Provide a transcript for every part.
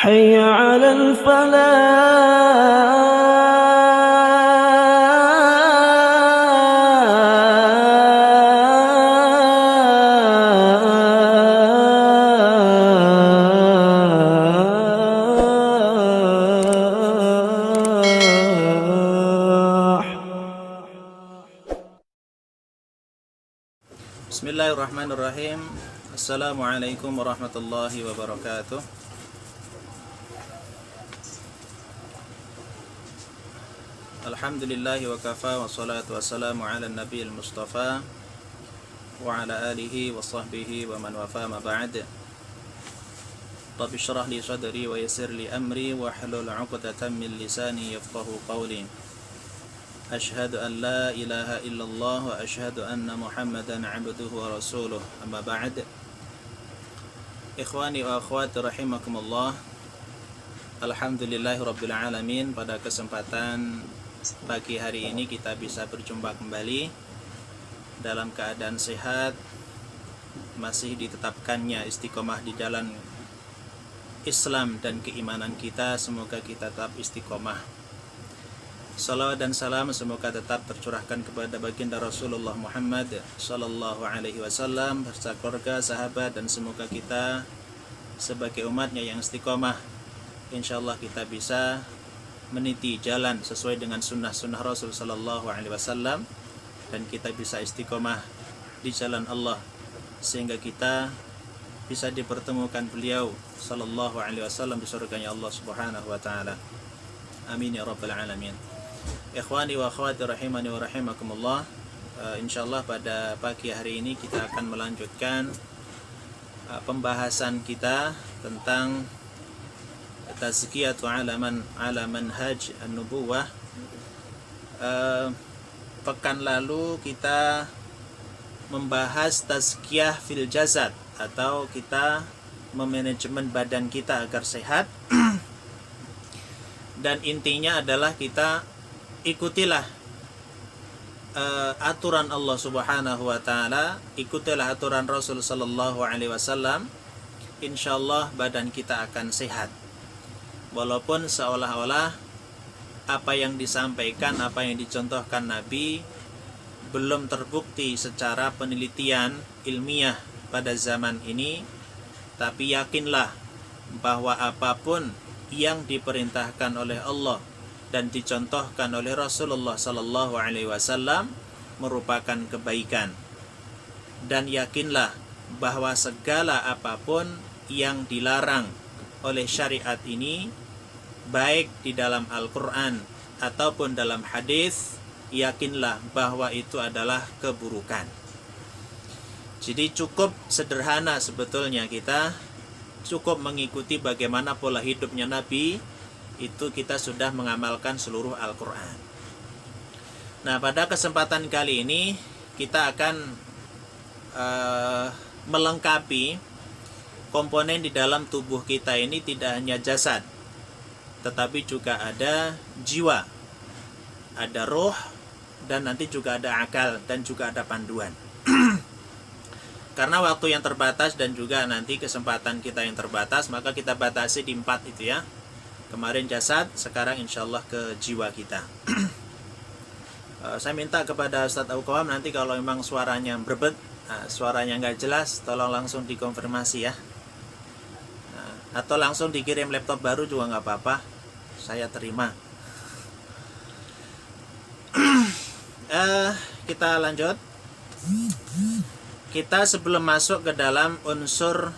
حي على الفلاح. Bismillahirrahmanirrahim. Assalamualaikum warahmatullahi wabarakatuh. Alhamdulillahi wa kafa wa salatu wassalamu ala nabiyil mustafa wa ala alihi wa sahbihi wa man wafa ma ba'd. Rabbi syrah li sadri wa yassir li amri wa hlul 'uqdatam min lisani yafqahu qawli. Asyhadu an la ilaha illallah wa asyhadu anna Muhammadan abduhu wa rasuluh. Amma ba'd. Ikhwani wa akhwati rahimakumullah. Alhamdulillahi rabbil alamin. Pada kesempatan pagi hari ini kita bisa berjumpa kembali dalam keadaan sehat, masih ditetapkannya istiqomah di jalan Islam dan keimanan kita. Semoga kita tetap istiqomah. Salawat dan salam semoga tetap tercurahkan kepada baginda Rasulullah Muhammad sallallahu alaihi wasallam beserta keluarga, sahabat, dan semoga kita sebagai umatnya yang istiqomah, insyaallah kita bisa meniti jalan sesuai dengan sunnah-sunnah Rasul sallallahu alaihi wasallam, dan kita bisa istiqomah di jalan Allah sehingga kita bisa dipertemukan beliau sallallahu alaihi wasallam di surganya Allah Subhanahu wa taala. Amin ya rabbal alamin. Ikhwani wa akhwati rahimani wa rahimakumullah. Insyaallah pada pagi hari ini kita akan melanjutkan pembahasan kita tentang tazkiyatu ala manhaj an-nubuwah. Pekan lalu kita membahas tazkiyah fil jasad, atau kita memanajemen badan kita agar sehat. Dan intinya adalah kita ikutilah aturan Allah Subhanahu wa taala, ikutilah aturan Rasul sallallahu alaihi wasallam. Insyaallah badan kita akan sehat. Walaupun seolah-olah apa yang disampaikan, apa yang dicontohkan Nabi belum terbukti secara penelitian ilmiah pada zaman ini, tapi yakinlah bahwa apapun yang diperintahkan oleh Allah dan dicontohkan oleh Rasulullah sallallahu alaihi wasallam merupakan kebaikan. Dan yakinlah bahwa segala apapun yang dilarang oleh syariat ini, baik di dalam Al-Qur'an ataupun dalam hadis, yakinlah bahwa itu adalah keburukan. Jadi cukup sederhana sebetulnya, kita cukup mengikuti bagaimana pola hidupnya Nabi, itu kita sudah mengamalkan seluruh Al-Quran. Nah, pada kesempatan kali ini kita akan melengkapi komponen di dalam tubuh kita ini. Tidak hanya jasad, tetapi juga ada jiwa, ada roh, dan nanti juga ada akal, dan juga ada panduan. Karena waktu yang terbatas dan juga nanti kesempatan kita yang terbatas, maka kita batasi di 4 itu ya. Kemarin jasad, sekarang insyaallah ke jiwa kita. Saya minta kepada Ustadz Abu Qawam, nanti kalau memang suaranya berbet, suaranya nggak jelas, tolong langsung dikonfirmasi ya. Atau langsung dikirim laptop baru juga nggak apa-apa, saya terima. Kita lanjut. Kita sebelum masuk ke dalam unsur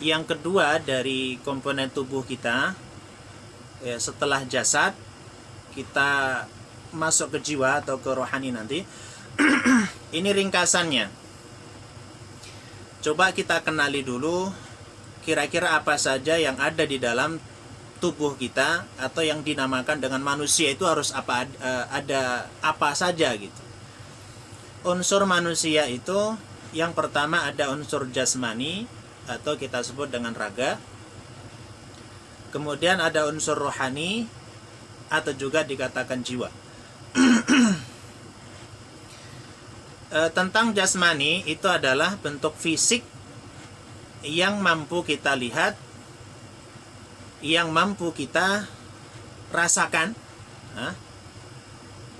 yang kedua dari komponen tubuh kita, ya, setelah jasad kita masuk ke jiwa atau ke rohani nanti. Ini ringkasannya. Coba kita kenali dulu kira-kira apa saja yang ada di dalam tubuh kita, atau yang dinamakan dengan manusia itu harus apa, ada apa saja gitu. Unsur manusia itu yang pertama ada unsur jasmani, atau kita sebut dengan raga. Kemudian ada unsur rohani, atau juga dikatakan jiwa. Tentang jasmani, itu adalah bentuk fisik yang mampu kita lihat yang mampu kita rasakan.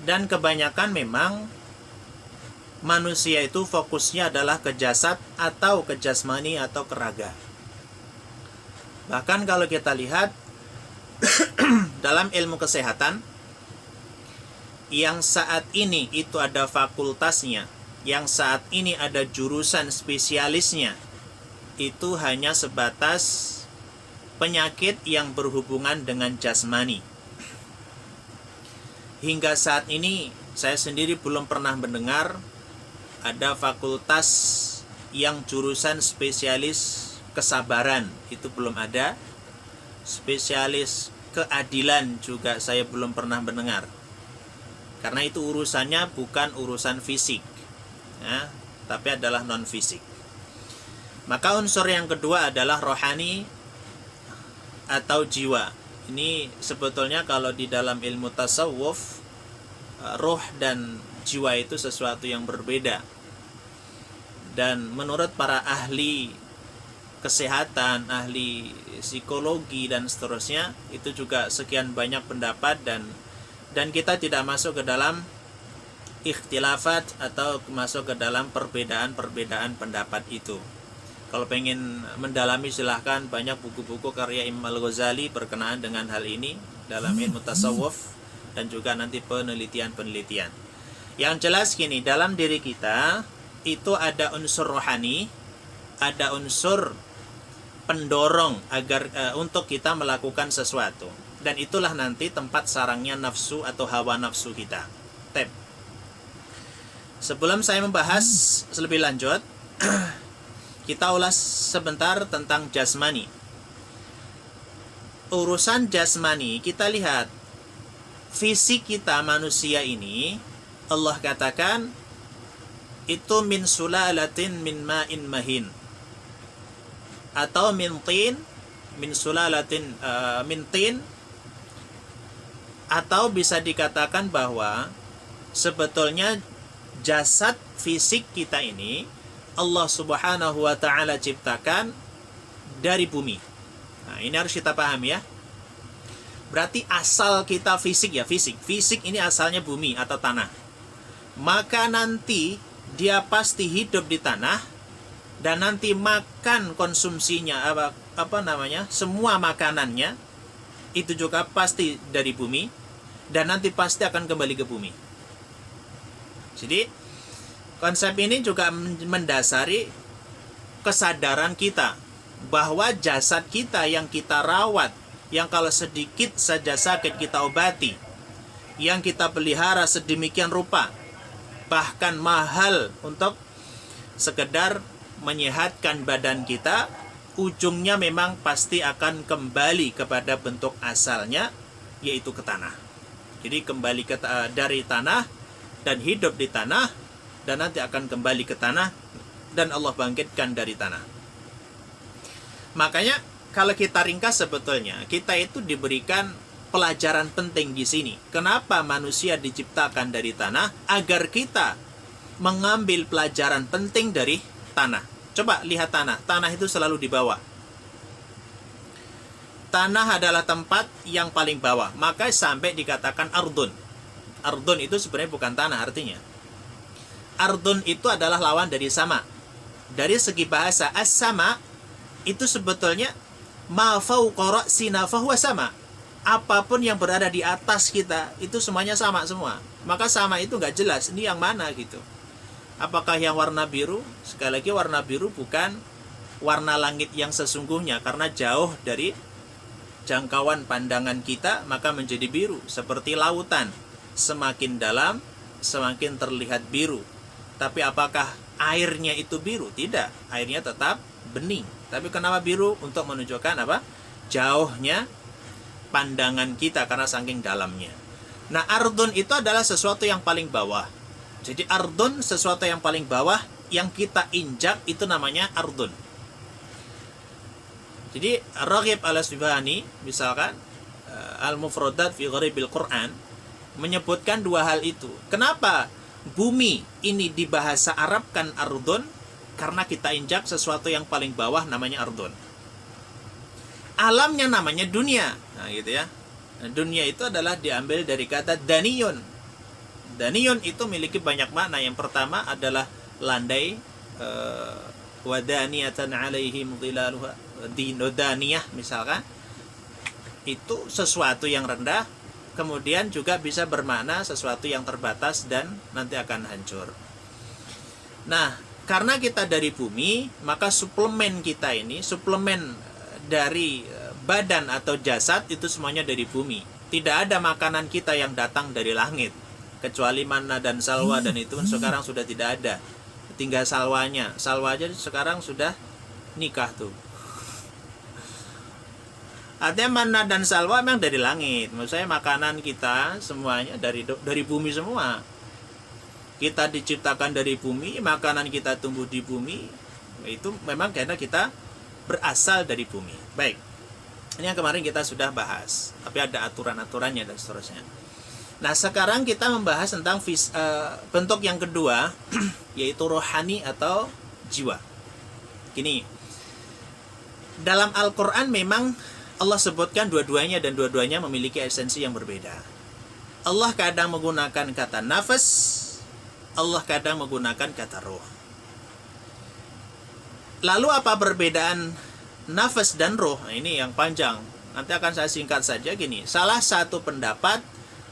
Dan kebanyakan memang manusia itu fokusnya adalah ke jasad atau ke jasmani atau ke raga. Bahkan kalau kita lihat dalam ilmu kesehatan, yang saat ini itu ada fakultasnya, yang saat ini ada jurusan spesialisnya, itu hanya sebatas penyakit yang berhubungan dengan jasmani. Hingga saat ini saya sendiri belum pernah mendengar ada fakultas yang jurusan spesialis kesabaran, itu belum ada. Spesialis keadilan juga saya belum pernah mendengar. Karena itu urusannya bukan urusan fisik, tapi adalah non fisik. Maka unsur yang kedua adalah rohani atau jiwa. Ini sebetulnya kalau di dalam ilmu tasawuf, roh dan jiwa itu sesuatu yang berbeda. Dan menurut para ahli kesehatan, ahli psikologi dan seterusnya, itu juga sekian banyak pendapat, dan kita tidak masuk ke dalam ikhtilafat atau masuk ke dalam perbedaan-perbedaan pendapat itu. Kalau pengen mendalami silahkan, banyak buku-buku karya Imam Al-Ghazali berkenaan dengan hal ini dalam ilmu tasawuf, dan juga nanti penelitian-penelitian. Yang jelas gini, dalam diri kita itu ada unsur rohani, ada unsur pendorong agar untuk kita melakukan sesuatu, dan itulah nanti tempat sarangnya nafsu atau hawa nafsu kita. Sebelum saya membahas lebih lanjut, kita ulas sebentar tentang jasmani. Urusan jasmani, kita lihat fisik kita manusia ini, Allah katakan itu min sulalatin min ma'in mahin, atau min tin, min sulalatin min tin, atau bisa dikatakan bahwa sebetulnya jasad fisik kita ini Allah Subhanahu wa ta'ala ciptakan dari bumi. Nah, ini harus kita pahami ya. Berarti asal kita fisik ya, fisik ini asalnya bumi atau tanah. Maka nanti dia pasti hidup di tanah, dan nanti makan konsumsinya semua makanannya itu juga pasti dari bumi, dan nanti pasti akan kembali ke bumi. Jadi konsep ini juga mendasari kesadaran kita bahwa jasad kita yang kita rawat, yang kalau sedikit saja sakit kita obati, yang kita pelihara sedemikian rupa, bahkan mahal untuk sekedar menyehatkan badan kita, ujungnya memang pasti akan kembali kepada bentuk asalnya, yaitu ke tanah. Jadi kembali dari tanah dan hidup di tanah, dan nanti akan kembali ke tanah, dan Allah bangkitkan dari tanah. Makanya kalau kita ringkas, sebetulnya kita itu diberikan pelajaran penting di sini. Kenapa manusia diciptakan dari tanah? Agar kita mengambil pelajaran penting dari tanah. Coba lihat tanah. Tanah itu selalu di bawah. Tanah adalah tempat yang paling bawah. Maka sampai dikatakan ardun. Ardun itu sebenarnya bukan tanah artinya. Ardun itu adalah lawan dari sama. Dari segi bahasa, as-sama itu sebetulnya ma fawqa ra'sina fahuwa sama. Apapun yang berada di atas kita itu semuanya sama semua. Maka sama itu nggak jelas, ini yang mana gitu. Apakah yang warna biru? Sekali lagi, warna biru bukan warna langit yang sesungguhnya, karena jauh dari jangkauan pandangan kita, maka menjadi biru. Seperti lautan, semakin dalam semakin terlihat biru. Tapi apakah airnya itu biru? Tidak, airnya tetap bening. Tapi kenapa biru? Untuk menunjukkan apa? Jauhnya pandangan kita karena saking dalamnya. Nah, ardun itu adalah sesuatu yang paling bawah. Jadi ardun sesuatu yang paling bawah, yang kita injak itu namanya ardun. Jadi Raghib al-Asfahani misalkan Al-Mufradat fi Gharibil Quran menyebutkan dua hal itu. Kenapa bumi ini dibahasa Arabkan ardun? Karena kita injak sesuatu yang paling bawah namanya ardun. alamnya namanya dunia. Nah, gitu ya. Nah, dunia itu adalah diambil dari kata daniyun. Daniyun itu memiliki banyak makna. Yang pertama adalah landai, wadaniyatan alaihim dhilaluha, dinodaniyah misalkan. Itu sesuatu yang rendah, kemudian juga bisa bermakna sesuatu yang terbatas dan nanti akan hancur. Nah, karena kita dari bumi, maka suplemen kita ini, suplemen dari badan atau jasad itu semuanya dari bumi. Tidak ada makanan kita yang datang dari langit, kecuali manna dan salwa, dan itu sekarang sudah tidak ada. Tinggal salwanya. Salwa aja sekarang sudah nikah tuh. Artinya manna dan salwa memang dari langit. Maksud saya makanan kita semuanya dari bumi semua. Kita diciptakan dari bumi, makanan kita tumbuh di bumi. Itu memang karena kita berasal dari bumi. Baik. Ini yang kemarin kita sudah bahas. Tapi ada aturan-aturannya dan seterusnya. Nah, sekarang kita membahas tentang bentuk yang kedua, yaitu rohani atau jiwa. Gini. Dalam Al-Quran memang Allah sebutkan dua-duanya dan dua-duanya memiliki esensi yang berbeda. Allah kadang menggunakan kata nafas, Allah kadang menggunakan kata roh. Lalu apa perbedaan nafas dan roh? Nah, ini yang panjang. Nanti akan saya singkat saja gini. Salah satu pendapat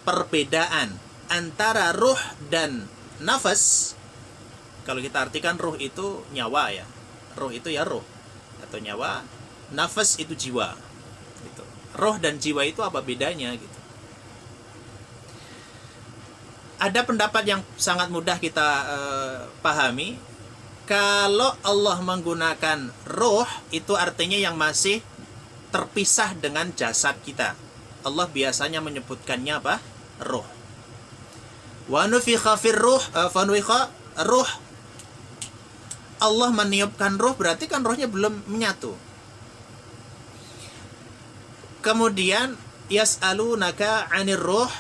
perbedaan antara roh dan nafas, kalau kita artikan roh itu nyawa ya. Roh itu ya roh atau nyawa, nafas itu jiwa. Gitu. Roh dan jiwa itu apa bedanya gitu. Ada pendapat yang sangat mudah kita pahami. Kalau Allah menggunakan roh, itu artinya yang masih terpisah dengan jasad kita. Allah biasanya menyebutkannya apa? Roh. Wa nufikha fir ruh, fanuikha ruh. Allah meniupkan roh, berarti kan rohnya belum menyatu. Kemudian yas'alunaka 'anir ruh,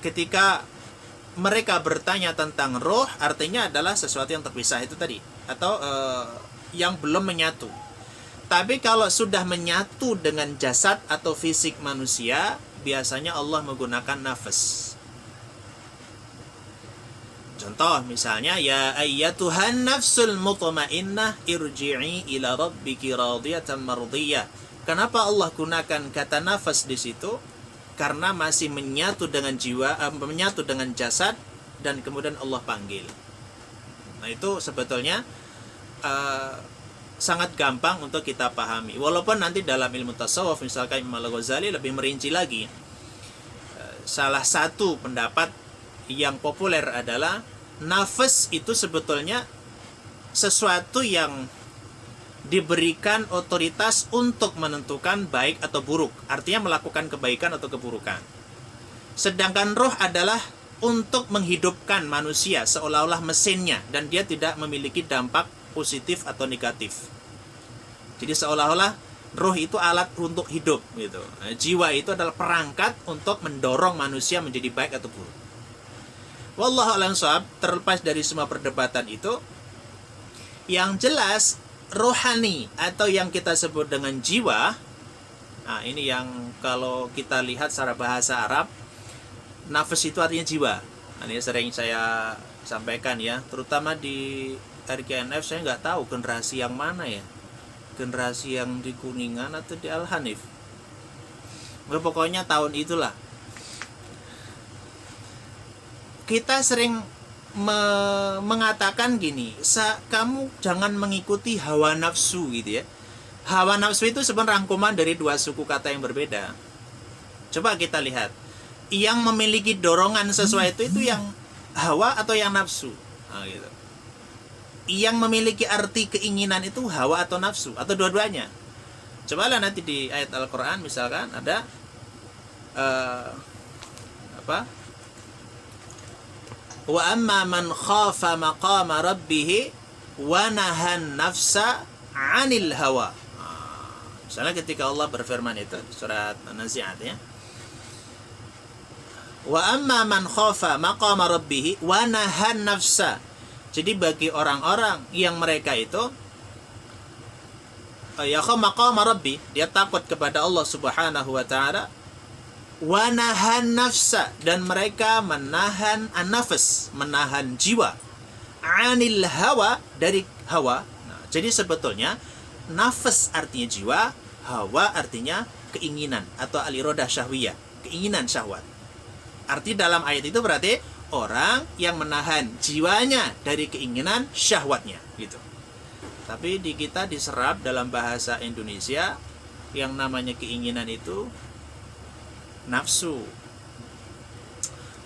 ketika mereka bertanya tentang roh, artinya adalah sesuatu yang terpisah itu tadi, atau yang belum menyatu. Tapi kalau sudah menyatu dengan jasad atau fisik manusia, biasanya Allah menggunakan nafas. Contoh misalnya, ya ayyatuhan nafsul mutmainnah irji'i ila rabbiki radiyatan mardiyah. Kenapa Allah gunakan kata nafas di situ? Karena masih menyatu dengan jiwa, menyatu dengan jasad, dan kemudian Allah panggil. Nah, itu sebetulnya sangat gampang untuk kita pahami. Walaupun nanti dalam ilmu tasawuf, misalkan Imam Al-Ghazali lebih merinci lagi. Salah satu pendapat yang populer adalah nafas itu sebetulnya sesuatu yang diberikan otoritas untuk menentukan baik atau buruk, artinya melakukan kebaikan atau keburukan. Sedangkan roh adalah untuk menghidupkan manusia seolah-olah mesinnya, dan dia tidak memiliki dampak positif atau negatif. Jadi seolah-olah roh itu alat untuk hidup gitu. Nah, jiwa itu adalah perangkat untuk mendorong manusia menjadi baik atau buruk. Wallahu a'lam shawab, terlepas dari semua perdebatan itu, yang jelas rohani atau yang kita sebut dengan jiwa, nah ini yang kalau kita lihat secara bahasa Arab, nafas itu artinya jiwa. Nah, ini sering saya sampaikan ya, terutama di RKNF. Saya nggak tahu generasi yang mana ya, generasi yang di Kuningan atau di Al-Hanif. Pokoknya tahun itulah. Kita sering mengatakan gini, kamu jangan mengikuti hawa nafsu gitu ya. Hawa nafsu itu sebenarnya rangkuman dari dua suku kata yang berbeda. Coba kita lihat, yang memiliki dorongan sesuatu itu yang hawa atau yang nafsu. Nah, gitu. Yang memiliki arti keinginan itu hawa atau nafsu, atau dua-duanya. Cobalah nanti di ayat Al-Quran misalkan ada wa amma man khafa maqama rabbih wa nahan nafsa 'anil hawa. Misalnya ketika Allah berfirman itu surat An-Nazi'at ya. Wa amma man khafa maqama rabbih wa nahan nafsa. Jadi bagi orang-orang yang mereka itu yakhaf maqama rabbi, dia takut kepada Allah Subhanahu wa taala, wa nahan nafsa, dan mereka menahan an-nafs, menahan jiwa, anil hawa, dari hawa. Nah, jadi sebetulnya nafs artinya jiwa, hawa artinya keinginan atau al-iradah syahwiyah, keinginan syahwat. Arti dalam ayat itu berarti orang yang menahan jiwanya dari keinginan syahwatnya gitu. Tapi di kita diserap dalam bahasa Indonesia yang namanya keinginan itu nafsu.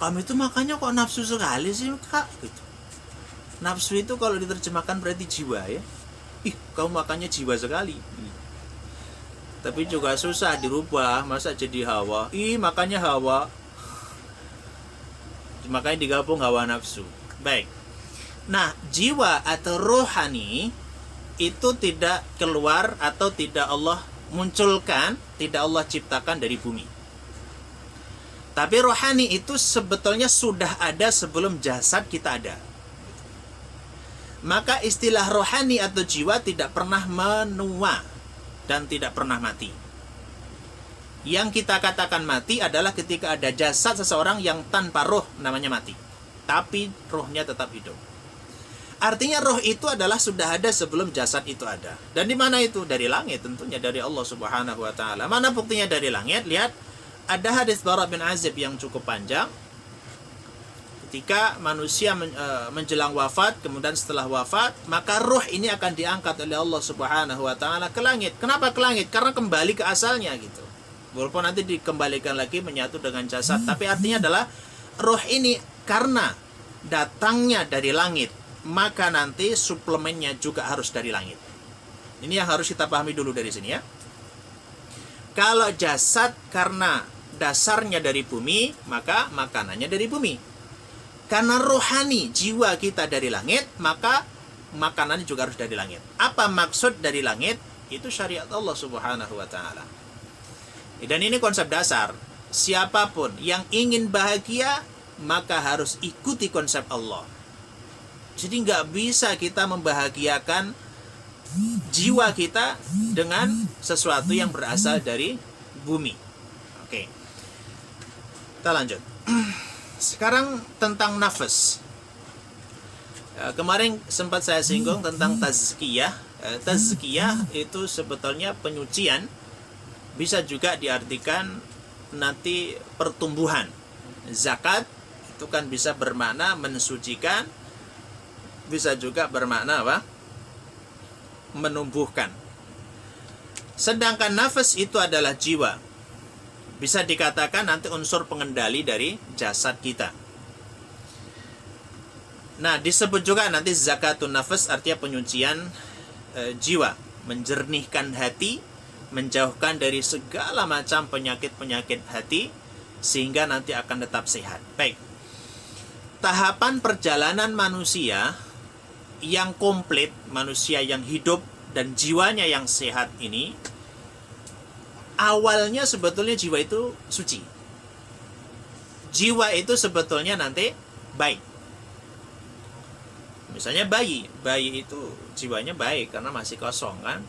Kamu itu makanya kok nafsu sekali sih, Kak? Gitu. Nafsu itu kalau diterjemahkan berarti jiwa ya. Ih, kamu makanya jiwa sekali. Tapi juga susah dirubah, masa jadi hawa? Ih, makanya hawa. Makanya digabung hawa nafsu. Baik. Nah, jiwa atau rohani itu tidak keluar atau tidak Allah munculkan, tidak Allah ciptakan dari bumi. Tapi rohani itu sebetulnya sudah ada sebelum jasad kita ada. Maka istilah rohani atau jiwa tidak pernah menua dan tidak pernah mati. Yang kita katakan mati adalah ketika ada jasad seseorang yang tanpa roh, namanya mati. Tapi rohnya tetap hidup. Artinya roh itu adalah sudah ada sebelum jasad itu ada. Dan di mana itu? Dari langit tentunya, dari Allah Subhanahu wa taala. Mana buktinya dari langit? Lihat, ada hadis Bara bin Azib yang cukup panjang. Ketika manusia menjelang wafat, kemudian setelah wafat, maka roh ini akan diangkat oleh Allah Subhanahu wa taala ke langit. Kenapa ke langit? Karena kembali ke asalnya gitu. Walaupun nanti dikembalikan lagi menyatu dengan jasad, tapi artinya adalah roh ini karena datangnya dari langit, maka nanti suplemennya juga harus dari langit. Ini yang harus kita pahami dulu dari sini ya. Kalau jasad karena dasarnya dari bumi, maka makanannya dari bumi. Karena rohani, jiwa kita dari langit, maka makanannya juga harus dari langit. Apa maksud dari langit? Itu syariat Allah Subhanahu wa taala. Dan ini konsep dasar. Siapapun yang ingin bahagia, maka harus ikuti konsep Allah. Jadi nggak bisa kita membahagiakan jiwa kita dengan sesuatu yang berasal dari bumi. Oke. Kita lanjut. Sekarang tentang nafas. Kemarin sempat saya singgung tentang tazkiyah. Tazkiyah itu sebetulnya penyucian. Bisa juga diartikan nanti pertumbuhan. Zakat itu kan bisa bermakna mensucikan, bisa juga bermakna apa? Menumbuhkan. Sedangkan nafas itu adalah jiwa. Bisa dikatakan nanti unsur pengendali dari jasad kita. Nah, disebut juga nanti zakatun nafas, artinya penyucian jiwa, menjernihkan hati, menjauhkan dari segala macam penyakit-penyakit hati, sehingga nanti akan tetap sehat. Baik. Tahapan perjalanan manusia yang komplit, manusia yang hidup dan jiwanya yang sehat ini, awalnya sebetulnya jiwa itu suci. Jiwa itu sebetulnya nanti baik. Misalnya bayi itu jiwanya baik karena masih kosong kan.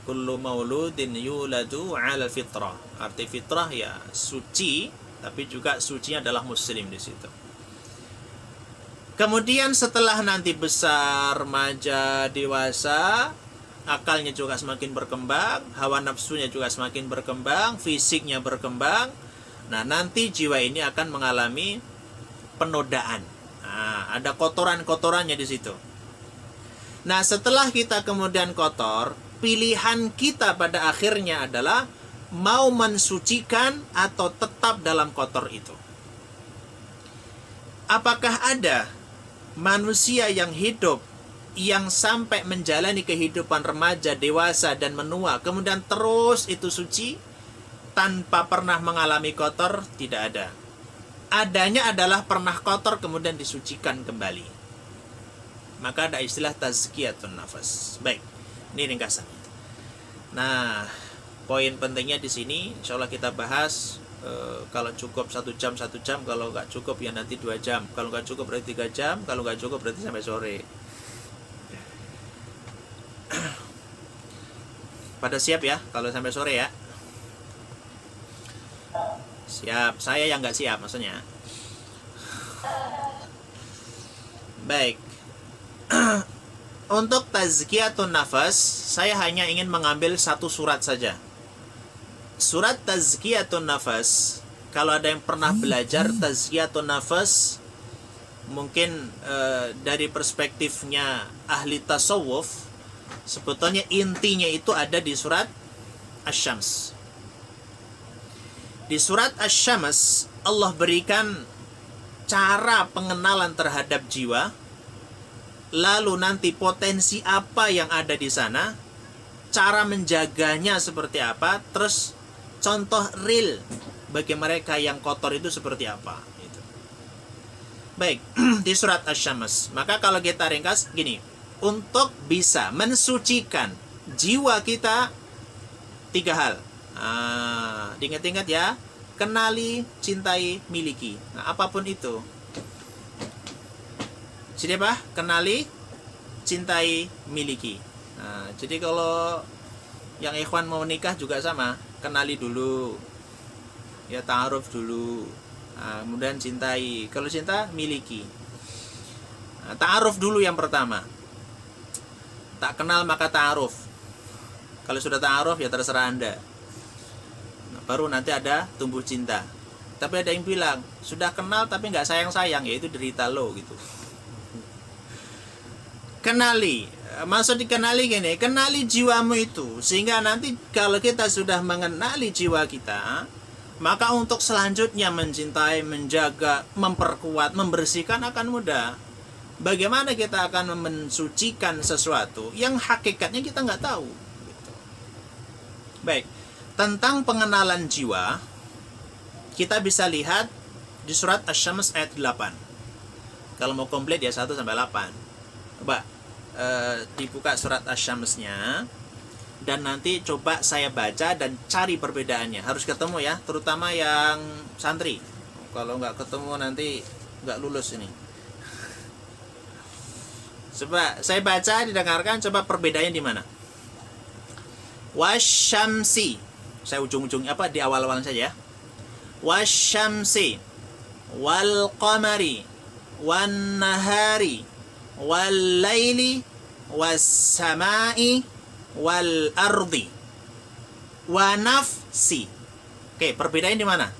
Kullu mauludin yuladu 'ala fitrah. Arti fitrah ya suci, tapi juga sucinya adalah muslim di situ. Kemudian setelah nanti besar, remaja, dewasa, akalnya juga semakin berkembang, hawa nafsunya juga semakin berkembang, fisiknya berkembang. Nah, nanti jiwa ini akan mengalami penodaan. Nah, ada kotoran-kotorannya di situ. Nah, setelah kita kemudian kotor, pilihan kita pada akhirnya adalah mau mensucikan atau tetap dalam kotor itu. Apakah ada manusia yang hidup yang sampai menjalani kehidupan remaja, dewasa, dan menua, kemudian terus itu suci tanpa pernah mengalami kotor? Tidak ada. Adanya adalah pernah kotor kemudian disucikan kembali. Maka ada istilah tazkiyatun nafas. Baik, ini ringkasannya. Nah, poin pentingnya di sini insya Allah kita bahas. Kalau cukup 1 jam, kalau nggak cukup ya nanti 2 jam, kalau nggak cukup berarti 3 jam, kalau nggak cukup berarti sampai sore. Pada siap ya kalau sampai sore ya? Siap, saya yang nggak siap maksudnya. Baik. Untuk tazkiyatun nafas, saya hanya ingin mengambil satu surat saja. Surat tazkiyatun nafas, kalau ada yang pernah belajar tazkiyatun nafas, mungkin dari perspektifnya ahli tasawuf, sebetulnya intinya itu ada di surat Asy-Syams. Di surat Asy-Syams Allah berikan cara pengenalan terhadap jiwa, lalu nanti potensi apa yang ada di sana, cara menjaganya seperti apa, terus contoh real bagi mereka yang kotor itu seperti apa. Gitu. Baik, di surat Asy-Syams. Maka kalau kita ringkas gini, untuk bisa mensucikan jiwa kita, 3 hal. Diingat-ingat ya, kenali, cintai, miliki. Nah, apapun itu. Jadi apa? Kenali, cintai, miliki. Nah, jadi kalau yang ikhwan mau nikah juga sama, kenali dulu, ya ta'aruf dulu, kemudian cintai. Kalau cinta, miliki. Nah, ta'aruf dulu yang pertama. Tak kenal maka ta'aruf. Kalau sudah ta'aruf ya terserah Anda. Nah, baru nanti ada tumbuh cinta. Tapi ada yang bilang, sudah kenal tapi nggak sayang-sayang, ya itu derita lo gitu. Kenali, maksud dikenali gini, kenali jiwamu itu, sehingga nanti kalau kita sudah mengenali jiwa kita, maka untuk selanjutnya mencintai, menjaga, memperkuat, membersihkan akan mudah. Bagaimana kita akan mensucikan sesuatu yang hakikatnya kita nggak tahu. Baik, tentang pengenalan jiwa, kita bisa lihat di surat Asy-Syams ayat 8. Kalau mau komplit ya 1-8. Coba dibuka surat Asy-Syamsnya dan nanti coba saya baca dan cari perbedaannya. Harus ketemu ya, terutama yang santri. Kalau nggak ketemu nanti nggak lulus ini. Coba saya baca, didengarkan, coba perbedaannya di mana. Wasyamsi. Saya ujung-ujung apa di awal-awal saja ya. Wasyamsi wal qamari wan nahari wal laili was samai wal ardi wa nafsi. Oke, perbedaannya di mana?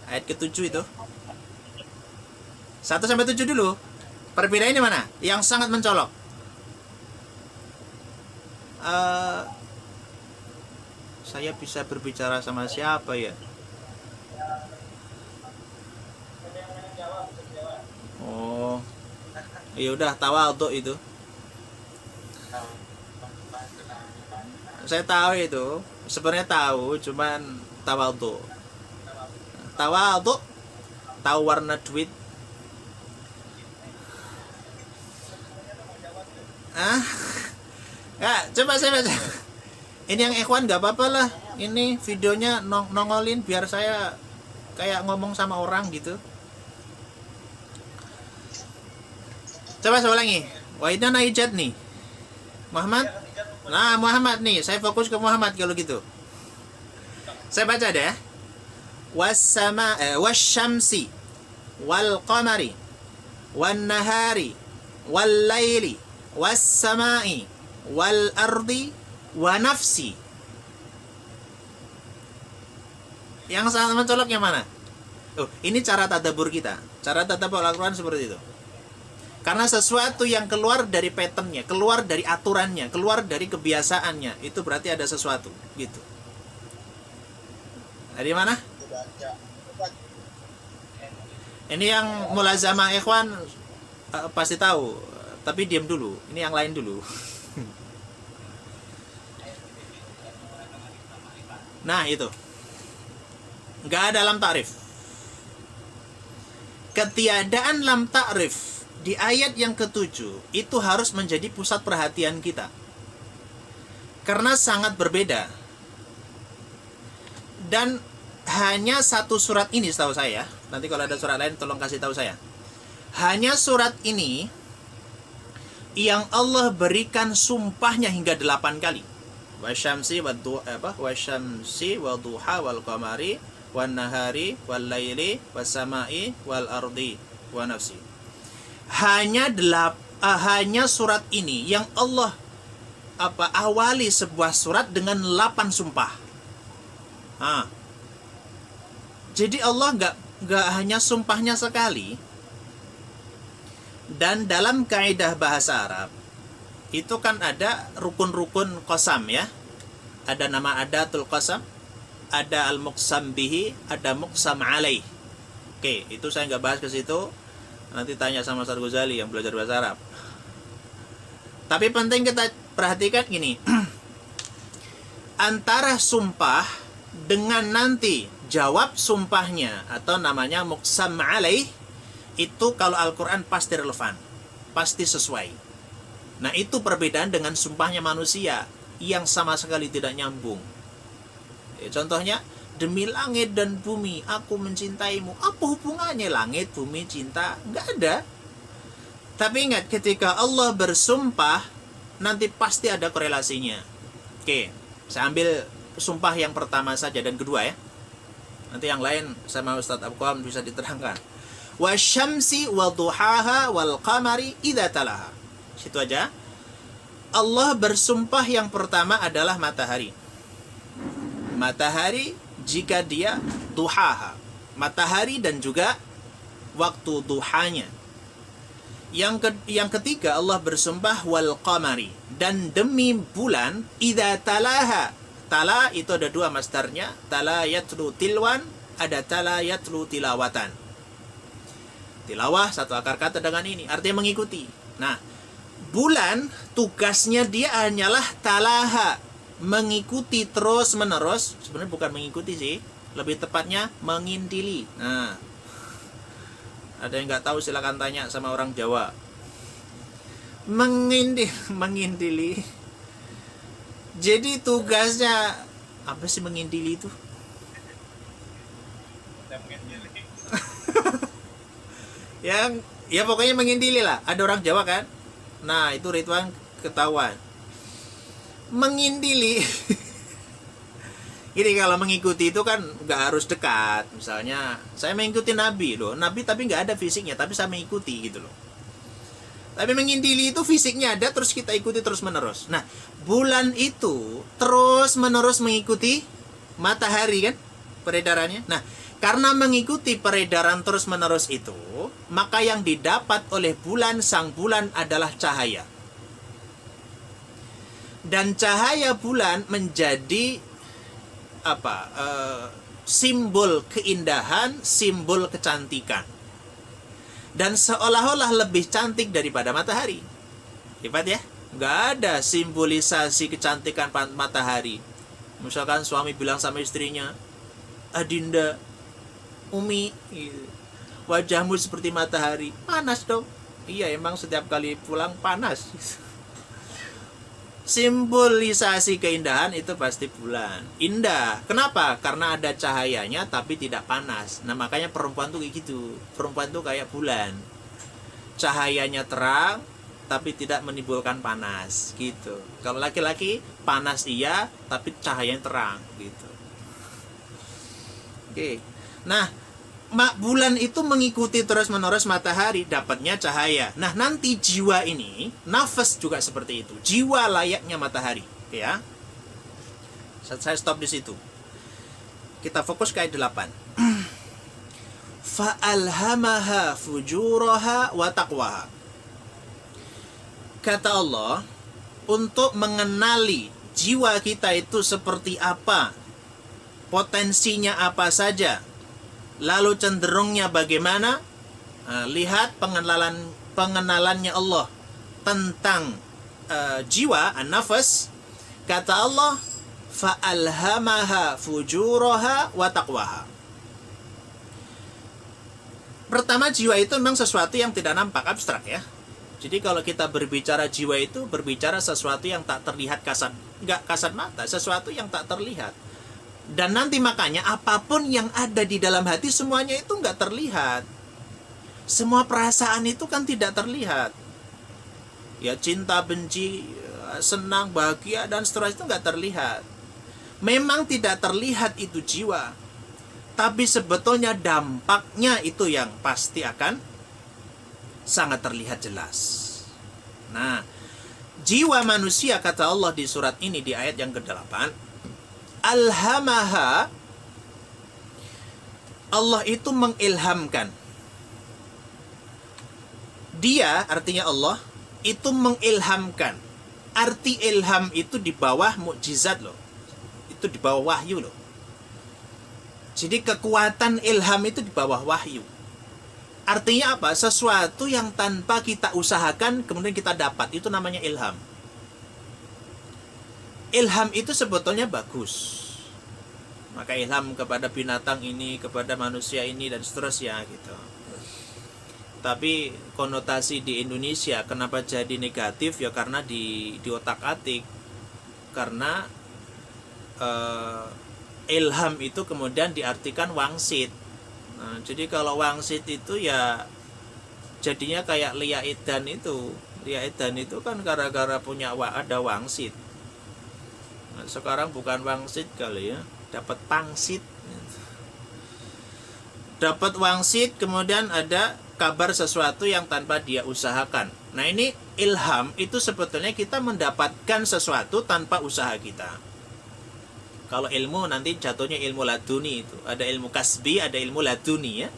Ayat ke-7 itu. 1-7 dulu. Perbedaannya di mana? Yang sangat mencolok. Saya bisa berbicara sama siapa ya? Oh, ya udah tawadhu itu. Saya tahu itu, sebenarnya tahu, cuman tawadhu. Tawadhu, tahu warna duit. Ya, coba saya baca. Ini yang ikhwan nggak apa-apa lah. Ini videonya nongolin biar saya kayak ngomong sama orang gitu. Coba saya ulangi. Wahidna naijat nih. Muhammad. Nah, Muhammad nih. Saya fokus ke Muhammad kalau gitu. Saya baca deh. Wasyamsi wal qamari wan nahari wal laili was samai wal ardi wa nafsi. Yang sangat mencolok yang mana? Oh, ini cara tadabbur kita. Cara tadabbur Al-Quran seperti itu. Karena sesuatu yang keluar dari patternnya, keluar dari aturannya, keluar dari kebiasaannya, itu berarti ada sesuatu, gitu. Dari mana? Ini yang mulazamah ikhwan pasti tahu, tapi diam dulu. Ini yang lain dulu. Nah, itu. Nggak ada lam ta'rif. Ketiadaan lam ta'rif di ayat yang ke-7 itu harus menjadi pusat perhatian kita. Karena sangat berbeda. Dan hanya satu surat ini setahu saya. Nanti kalau ada surat lain tolong kasih tahu saya. Hanya surat ini yang Allah berikan sumpahnya hingga 8 kali. Wasyamsi wal duha wal qamari wan nahari wal laili was samai wal ardi wa nafsi. Hanya surat ini yang Allah awali sebuah surat dengan 8 sumpah. Jadi Allah nggak hanya sumpahnya sekali. Dan dalam kaidah bahasa Arab itu kan ada rukun-rukun qasam ya. Ada nama adatul qasam, ada al-muqsam bihi, ada muqsam alaih. Oke, itu saya nggak bahas ke situ. Nanti tanya sama Ustaz Ghazali yang belajar bahasa Arab. Tapi penting kita perhatikan gini. Antara sumpah dengan nanti jawab sumpahnya atau namanya muqsam alaih, itu kalau Al-Quran pasti relevan, pasti sesuai. Nah, itu perbedaan dengan sumpahnya manusia yang sama sekali tidak nyambung. Contohnya, demi langit dan bumi aku mencintaimu. Apa hubungannya langit, bumi, cinta? Nggak ada. Tapi ingat, ketika Allah bersumpah, nanti pasti ada korelasinya. Oke, saya ambil sumpah yang pertama saja dan kedua ya. Nanti yang lain sama Ustadz Abqam bisa diterangkan. Wasyamsi wal duhaha wal qamari idza talaha. Situ aja. Allah bersumpah yang pertama adalah matahari. Matahari jika dia duhaha. Matahari dan juga waktu duhanya. Yang ketiga Allah bersumpah wal qamari, dan demi bulan idza talaha. Tala itu ada 2 masdarnya. Tala yatlu tilwan, ada tala yatlu tilawatan. Tilawah satu akar kata dengan ini, artinya mengikuti. Nah, bulan tugasnya dia hanyalah talaha, mengikuti terus menerus. Sebenarnya bukan mengikuti sih, lebih tepatnya mengintili. Nah, ada yang nggak tahu silakan tanya sama orang Jawa. Mengintili. Jadi tugasnya apa sih mengintili itu? Yang ya pokoknya mengintili lah. Ada orang Jawa kan? Nah, itu Ridwan ketahuan. Mengintili. Jadi kalau mengikuti itu kan nggak harus dekat. Misalnya saya mengikuti Nabi loh. Nabi tapi nggak ada fisiknya, tapi saya mengikuti gitu loh. Tapi mengintili itu fisiknya ada, terus kita ikuti terus menerus. Nah, bulan itu terus menerus mengikuti matahari kan peredarannya. Nah, karena mengikuti peredaran terus-menerus itu, maka yang didapat oleh bulan, sang bulan adalah cahaya. Dan cahaya bulan menjadi simbol keindahan, simbol kecantikan. Dan seolah-olah lebih cantik daripada matahari. Hebat ya? Nggak ada simbolisasi kecantikan matahari. Misalkan suami bilang sama istrinya, Adinda, Umi, wajahmu seperti matahari. Panas dong. Iya, emang setiap kali pulang panas. Simbolisasi keindahan itu pasti bulan. Indah. Kenapa? Karena ada cahayanya tapi tidak panas. Nah, makanya perempuan tuh kayak gitu. Perempuan tuh kayak bulan. Cahayanya terang tapi tidak menimbulkan panas gitu. Kalau laki-laki panas iya tapi cahayanya terang gitu. Oke. Nah, bulan itu mengikuti terus-menerus matahari, dapatnya cahaya. Nah, nanti jiwa ini, nafas juga seperti itu. Jiwa layaknya matahari, ya. Saya stop di situ. Kita fokus ke ayat 8. Fa'alhamaha fujuraha wa taqwaha. Kata Allah, untuk mengenali jiwa kita itu seperti apa, potensinya apa saja, lalu cenderungnya bagaimana? Lihat pengenalannya Allah tentang jiwa, an-nafas. Kata Allah, fa'alhamaha fujuraha wa taqwaha. Pertama, jiwa itu memang sesuatu yang tidak nampak, abstrak ya. Jadi kalau kita berbicara jiwa itu berbicara sesuatu yang tak terlihat nggak kasat mata, sesuatu yang tak terlihat. Dan nanti makanya apapun yang ada di dalam hati semuanya itu nggak terlihat. Semua perasaan itu kan tidak terlihat. Ya cinta, benci, senang, bahagia dan seterusnya itu nggak terlihat. Memang tidak terlihat itu jiwa, tapi sebetulnya dampaknya itu yang pasti akan sangat terlihat jelas. Nah, jiwa manusia kata Allah di surat ini di ayat yang ke-8, alhamaha, Allah itu mengilhamkan. Dia, artinya Allah, itu mengilhamkan. Arti ilham itu di bawah mukjizat loh. Itu di bawah wahyu loh. Jadi kekuatan ilham itu di bawah wahyu. Artinya apa? Sesuatu yang tanpa kita usahakan kemudian kita dapat, itu namanya ilham. Ilham itu sebetulnya bagus. Maka ilham kepada binatang ini, kepada manusia ini dan seterusnya gitu. Tapi konotasi di Indonesia kenapa jadi negatif? Ya karena di otak-atik. Karena ilham itu kemudian diartikan wangsit. Nah, jadi kalau wangsit itu ya jadinya kayak Lia Edan itu. Lia Edan itu kan gara-gara punya ada wangsit. Nah, sekarang bukan wangsit kali ya, dapat pangsit. Dapat wangsit, kemudian ada kabar sesuatu yang tanpa dia usahakan. Nah, ini ilham itu sebetulnya kita mendapatkan sesuatu tanpa usaha kita. Kalau ilmu nanti jatuhnya ilmu laduni itu. Ada ilmu kasbi, ada ilmu laduni ya.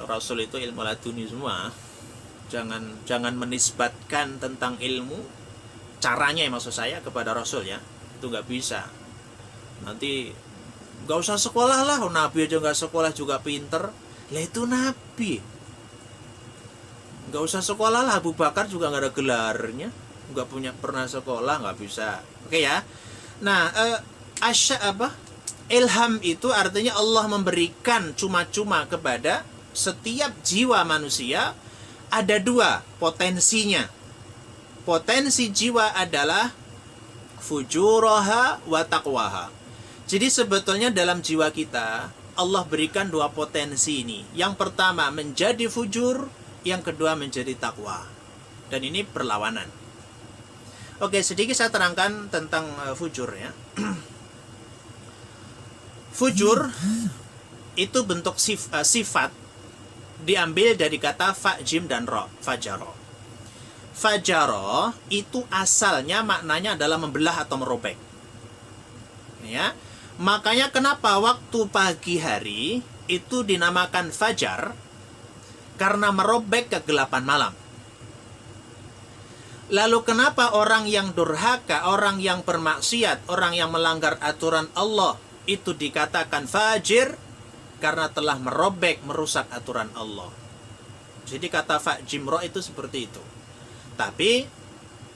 Rasul itu ilmu laduni semua. Jangan menisbatkan tentang ilmu caranya ya, maksud saya kepada Rasul ya. Itu nggak bisa. Nanti nggak usah sekolah lah, Nabi aja nggak sekolah juga pinter. Lah itu Nabi. Nggak usah sekolah lah, Abu Bakar juga nggak ada gelarnya, nggak pernah sekolah, nggak bisa. Oke ya. Nah, ilham itu artinya Allah memberikan cuma-cuma kepada setiap jiwa manusia. Ada dua potensinya. Potensi jiwa adalah fujuraha wa taqwaha. Jadi sebetulnya dalam jiwa kita Allah berikan dua potensi ini. Yang pertama menjadi fujur, yang kedua menjadi takwa. Dan ini berlawanan. Oke, sedikit saya terangkan tentang fujur ya. Fujur itu bentuk sifat diambil dari kata fa'jim dan ro, fajaro. Fajaro itu asalnya maknanya adalah membelah atau merobek. Ya. Makanya kenapa waktu pagi hari itu dinamakan fajar? Karena merobek kegelapan malam. Lalu kenapa orang yang durhaka, orang yang bermaksiat, orang yang melanggar aturan Allah itu dikatakan fajir? Karena telah merobek, merusak aturan Allah. Jadi kata fajimro itu seperti itu. Tapi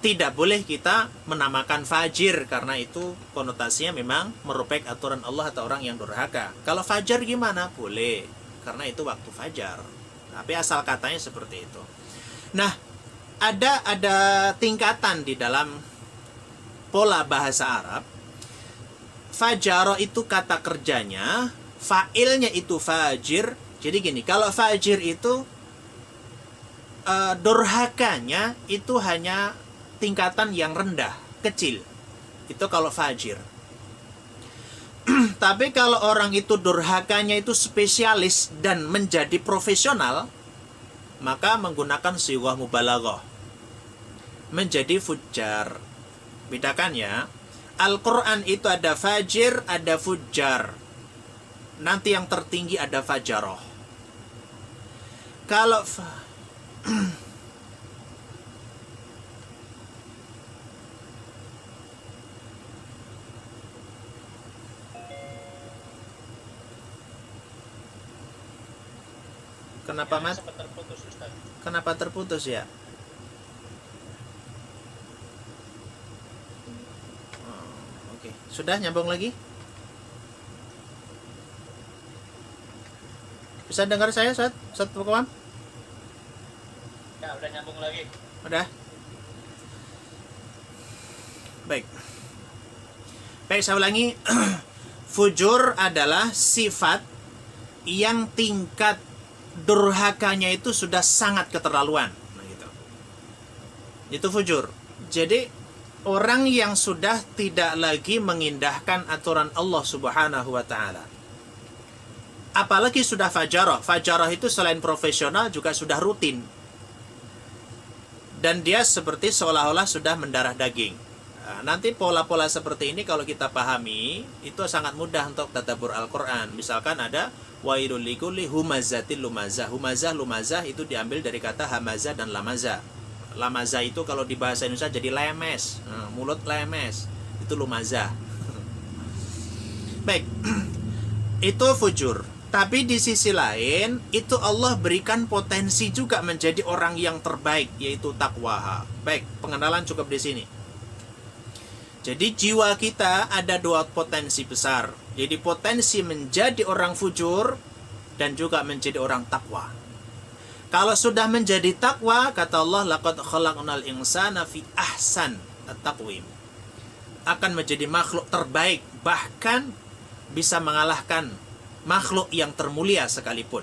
tidak boleh kita menamakan fajir, karena itu konotasinya memang merobek aturan Allah atau orang yang durhaka. Kalau fajar gimana? Boleh, karena itu waktu fajar. Tapi asal katanya seperti itu. Nah, ada tingkatan di dalam pola bahasa Arab. Fajaro itu kata kerjanya, fa'ilnya itu fajir. Jadi gini, kalau fajir itu durhakanya itu hanya tingkatan yang rendah, kecil. Itu kalau fajir. Tapi kalau orang itu durhakanya itu spesialis dan menjadi profesional, maka menggunakan sighah mubalaghah, menjadi fujjar. Bedakan ya. Al-Quran itu ada fajir, ada fujjar. Nanti yang tertinggi ada fajaroh. Kalau kenapa Mas? Kenapa terputus ya? Oke, sudah nyambung lagi? Bisa dengar saya Ustaz Pukawam? Ya, udah nyambung lagi. Udah. Baik. Baik, saya ulangi. Fujur adalah sifat yang tingkat durhakanya itu sudah sangat keterlaluan. Nah, gitu. Itu fujur. Jadi orang yang sudah tidak lagi mengindahkan aturan Allah Subhanahu wa taala. Apalagi sudah fajarah. Fajarah itu selain profesional juga sudah rutin. Dan dia seperti seolah-olah sudah mendarah daging. Nah, nanti pola-pola seperti ini kalau kita pahami, itu sangat mudah untuk tadabbur Al-Quran. Misalkan ada wailul likulli humazatil lumazah. Lumazah itu diambil dari kata hamazah dan lamazah. Lamazah itu kalau di bahasa Indonesia jadi lemes, mulut lemes, itu lumazah. Baik, itu fujur. Tapi di sisi lain, itu Allah berikan potensi juga menjadi orang yang terbaik, yaitu takwa. Baik, pengenalan cukup di sini. Jadi jiwa kita ada dua potensi besar. Jadi potensi menjadi orang fujur dan juga menjadi orang takwa. Kalau sudah menjadi takwa, kata Allah, laqad khalaqnal insana fi ahsan at-taqwim. Akan menjadi makhluk terbaik, bahkan bisa mengalahkan makhluk yang termulia sekalipun.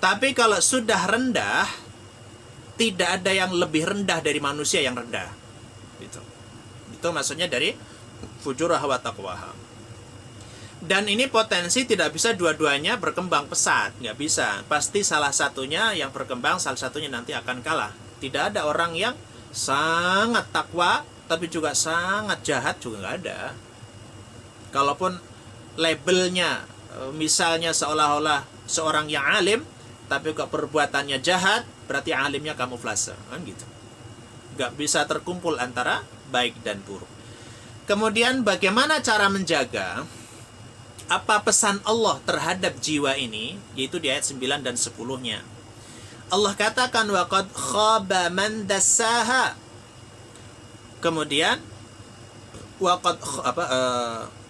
Tapi kalau sudah rendah, tidak ada yang lebih rendah dari manusia yang rendah. Itu maksudnya dari fujurah wa taqwaha. Dan ini potensi tidak bisa dua-duanya berkembang pesat, nggak bisa. Pasti salah satunya yang berkembang, salah satunya nanti akan kalah. Tidak ada orang yang sangat takwa tapi juga sangat jahat, juga nggak ada. Kalaupun labelnya misalnya seolah-olah seorang yang alim tapi kok perbuatannya jahat, berarti alimnya kamuflase, kan gitu. Nggak bisa terkumpul antara baik dan buruk. Kemudian bagaimana cara menjaga? Apa pesan Allah terhadap jiwa ini? Yaitu di ayat 9 dan 10-nya. Allah katakan waqad khaba man dassaha. Kemudian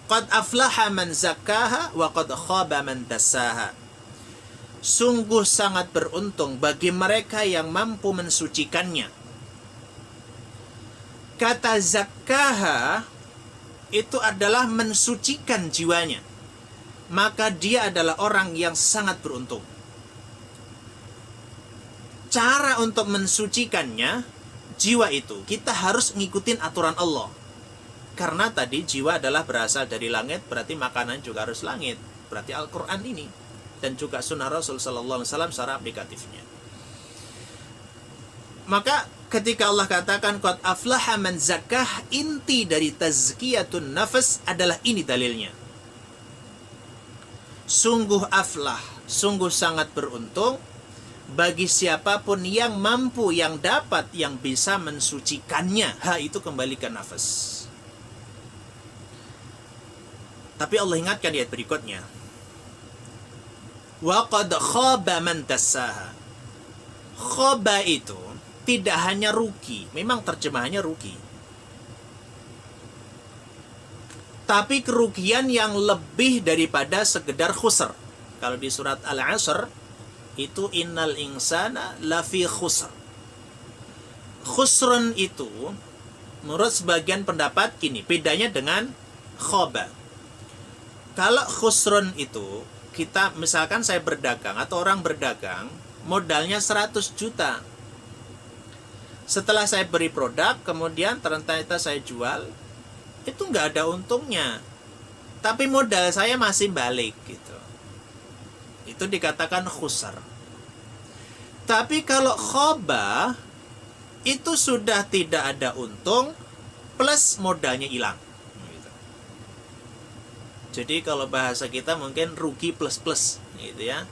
qad aflaha man zakkaha wa qad khaba man dassaha. Sungguh sangat beruntung bagi mereka yang mampu mensucikannya. Kata zakkaha itu adalah mensucikan jiwanya. Maka dia adalah orang yang sangat beruntung. Cara untuk mensucikannya, jiwa itu, kita harus ngikutin aturan Allah. Karena tadi jiwa adalah berasal dari langit, berarti makanan juga harus langit. Berarti Al-Quran ini. Dan juga sunnah Rasul SAW secara aplikatifnya. Maka ketika Allah katakan qad aflaha man zakkah, inti dari tazkiyatun nafas adalah ini dalilnya. Sungguh aflah, sungguh sangat beruntung bagi siapapun yang mampu, yang dapat, yang bisa mensucikannya. Itu kembali ke nafas. Tapi Allah ingatkan di ayat berikutnya, wa qad khaba man dassaha. Khaba itu tidak hanya rugi, memang terjemahannya rugi, tapi kerugian yang lebih daripada sekedar khusr. Kalau di surat Al-Asr itu innal insana lafi khusr. Khusrun itu menurut sebagian pendapat gini, bedanya dengan khaba. Kalau khusrun itu, kita misalkan saya berdagang atau orang berdagang, modalnya 100 juta. Setelah saya beri produk, kemudian ternyata saya jual, itu nggak ada untungnya, tapi modal saya masih balik gitu. Itu dikatakan khusar. Tapi kalau khoba, itu sudah tidak ada untung plus modalnya hilang gitu. Jadi kalau bahasa kita mungkin rugi plus plus gitu ya.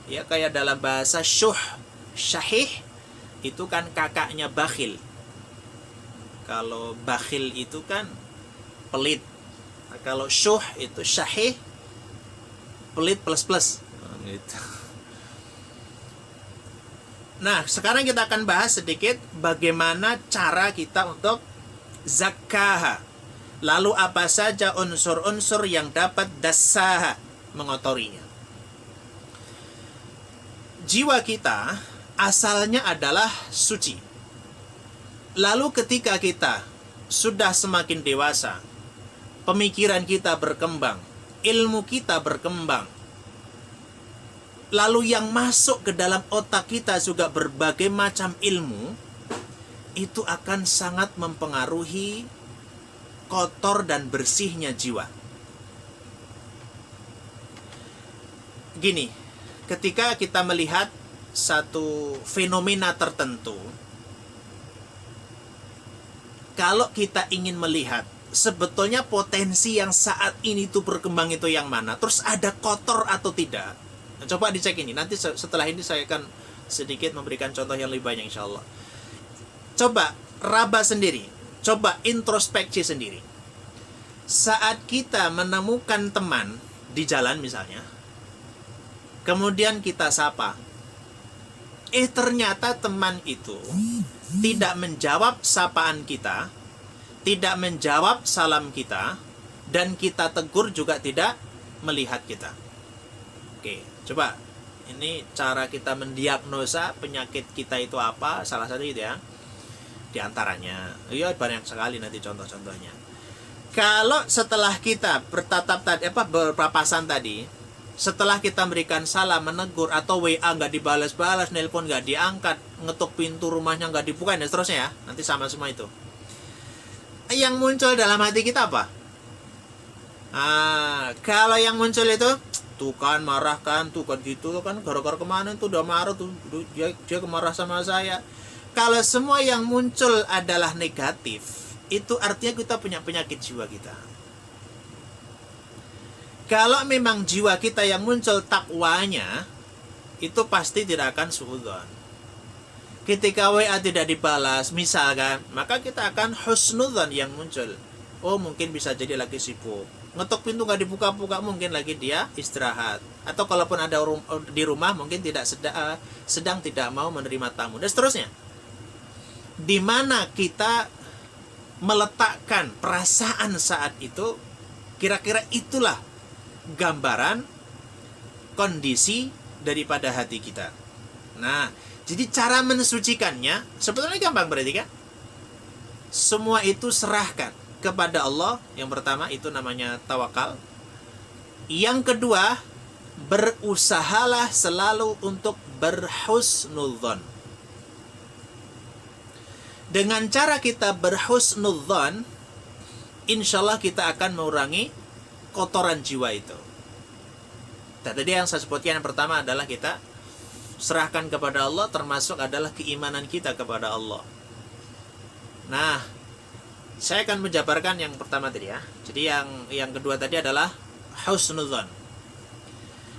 Ya kayak dalam bahasa syahih itu kan kakaknya bakhil. Kalau bakhil itu kan pelit. Nah, kalau syuh itu syahih, pelit plus plus gitu. Nah, sekarang kita akan bahas sedikit bagaimana cara kita untuk zakah. Lalu apa saja unsur-unsur yang dapat dassaha, mengotorinya. Jiwa kita asalnya adalah suci. Lalu ketika kita sudah semakin dewasa, pemikiran kita berkembang, ilmu kita berkembang, lalu yang masuk ke dalam otak kita juga berbagai macam ilmu, itu akan sangat mempengaruhi kotor dan bersihnya jiwa. Gini, ketika kita melihat satu fenomena tertentu, kalau kita ingin melihat sebetulnya potensi yang saat ini tuh berkembang itu yang mana, terus ada kotor atau tidak, nah, coba dicek ini. Nanti setelah ini saya akan sedikit memberikan contoh yang lebih banyak insya Allah. Coba raba sendiri, coba introspeksi sendiri. Saat kita menemukan teman di jalan misalnya, kemudian kita sapa, ternyata teman itu tidak menjawab sapaan kita, tidak menjawab salam kita, dan kita tegur juga tidak melihat kita. Oke, coba ini cara kita mendiagnosa penyakit kita itu apa, salah satu itu ya. Di antaranya, ya banyak sekali nanti contoh-contohnya. Kalau setelah kita berpapasan tadi, setelah kita memberikan salam, menegur, atau WA nggak dibalas-balas, nelpon nggak diangkat, ngetuk pintu rumahnya nggak dibuka, dan seterusnya ya, nanti sama semua itu. Yang muncul dalam hati kita apa? Kalau yang muncul itu, tuh kan marah kan, tuh kan gitu kan, gara-gara kemana tuh udah marah tuh, dia kemarah sama saya. Kalau semua yang muncul adalah negatif, itu artinya kita punya penyakit jiwa kita. Kalau memang jiwa kita yang muncul takwanya, itu pasti tidak akan suudzon. Ketika WA tidak dibalas, misalkan, maka kita akan husnudzon yang muncul. Oh, mungkin bisa jadi lagi sibuk. Ngetok pintu nggak dibuka-buka, mungkin lagi dia istirahat. Atau kalaupun ada di rumah, mungkin tidak sedang tidak mau menerima tamu, dan seterusnya. Di mana kita meletakkan perasaan saat itu, kira-kira itulah gambaran kondisi daripada hati kita. Nah, jadi cara mensucikannya sebetulnya gampang berarti kan? Semua itu serahkan kepada Allah. Yang pertama itu namanya tawakal. Yang kedua, berusahalah selalu untuk berhusnudzon. Dengan cara kita berhusnudzon, insya Allah kita akan mengurangi kotoran jiwa itu. Tadi yang saya sebutkan yang pertama adalah kita serahkan kepada Allah, termasuk adalah keimanan kita kepada Allah. Nah, saya akan menjabarkan yang pertama tadi ya. Jadi yang kedua tadi adalah husnudzon.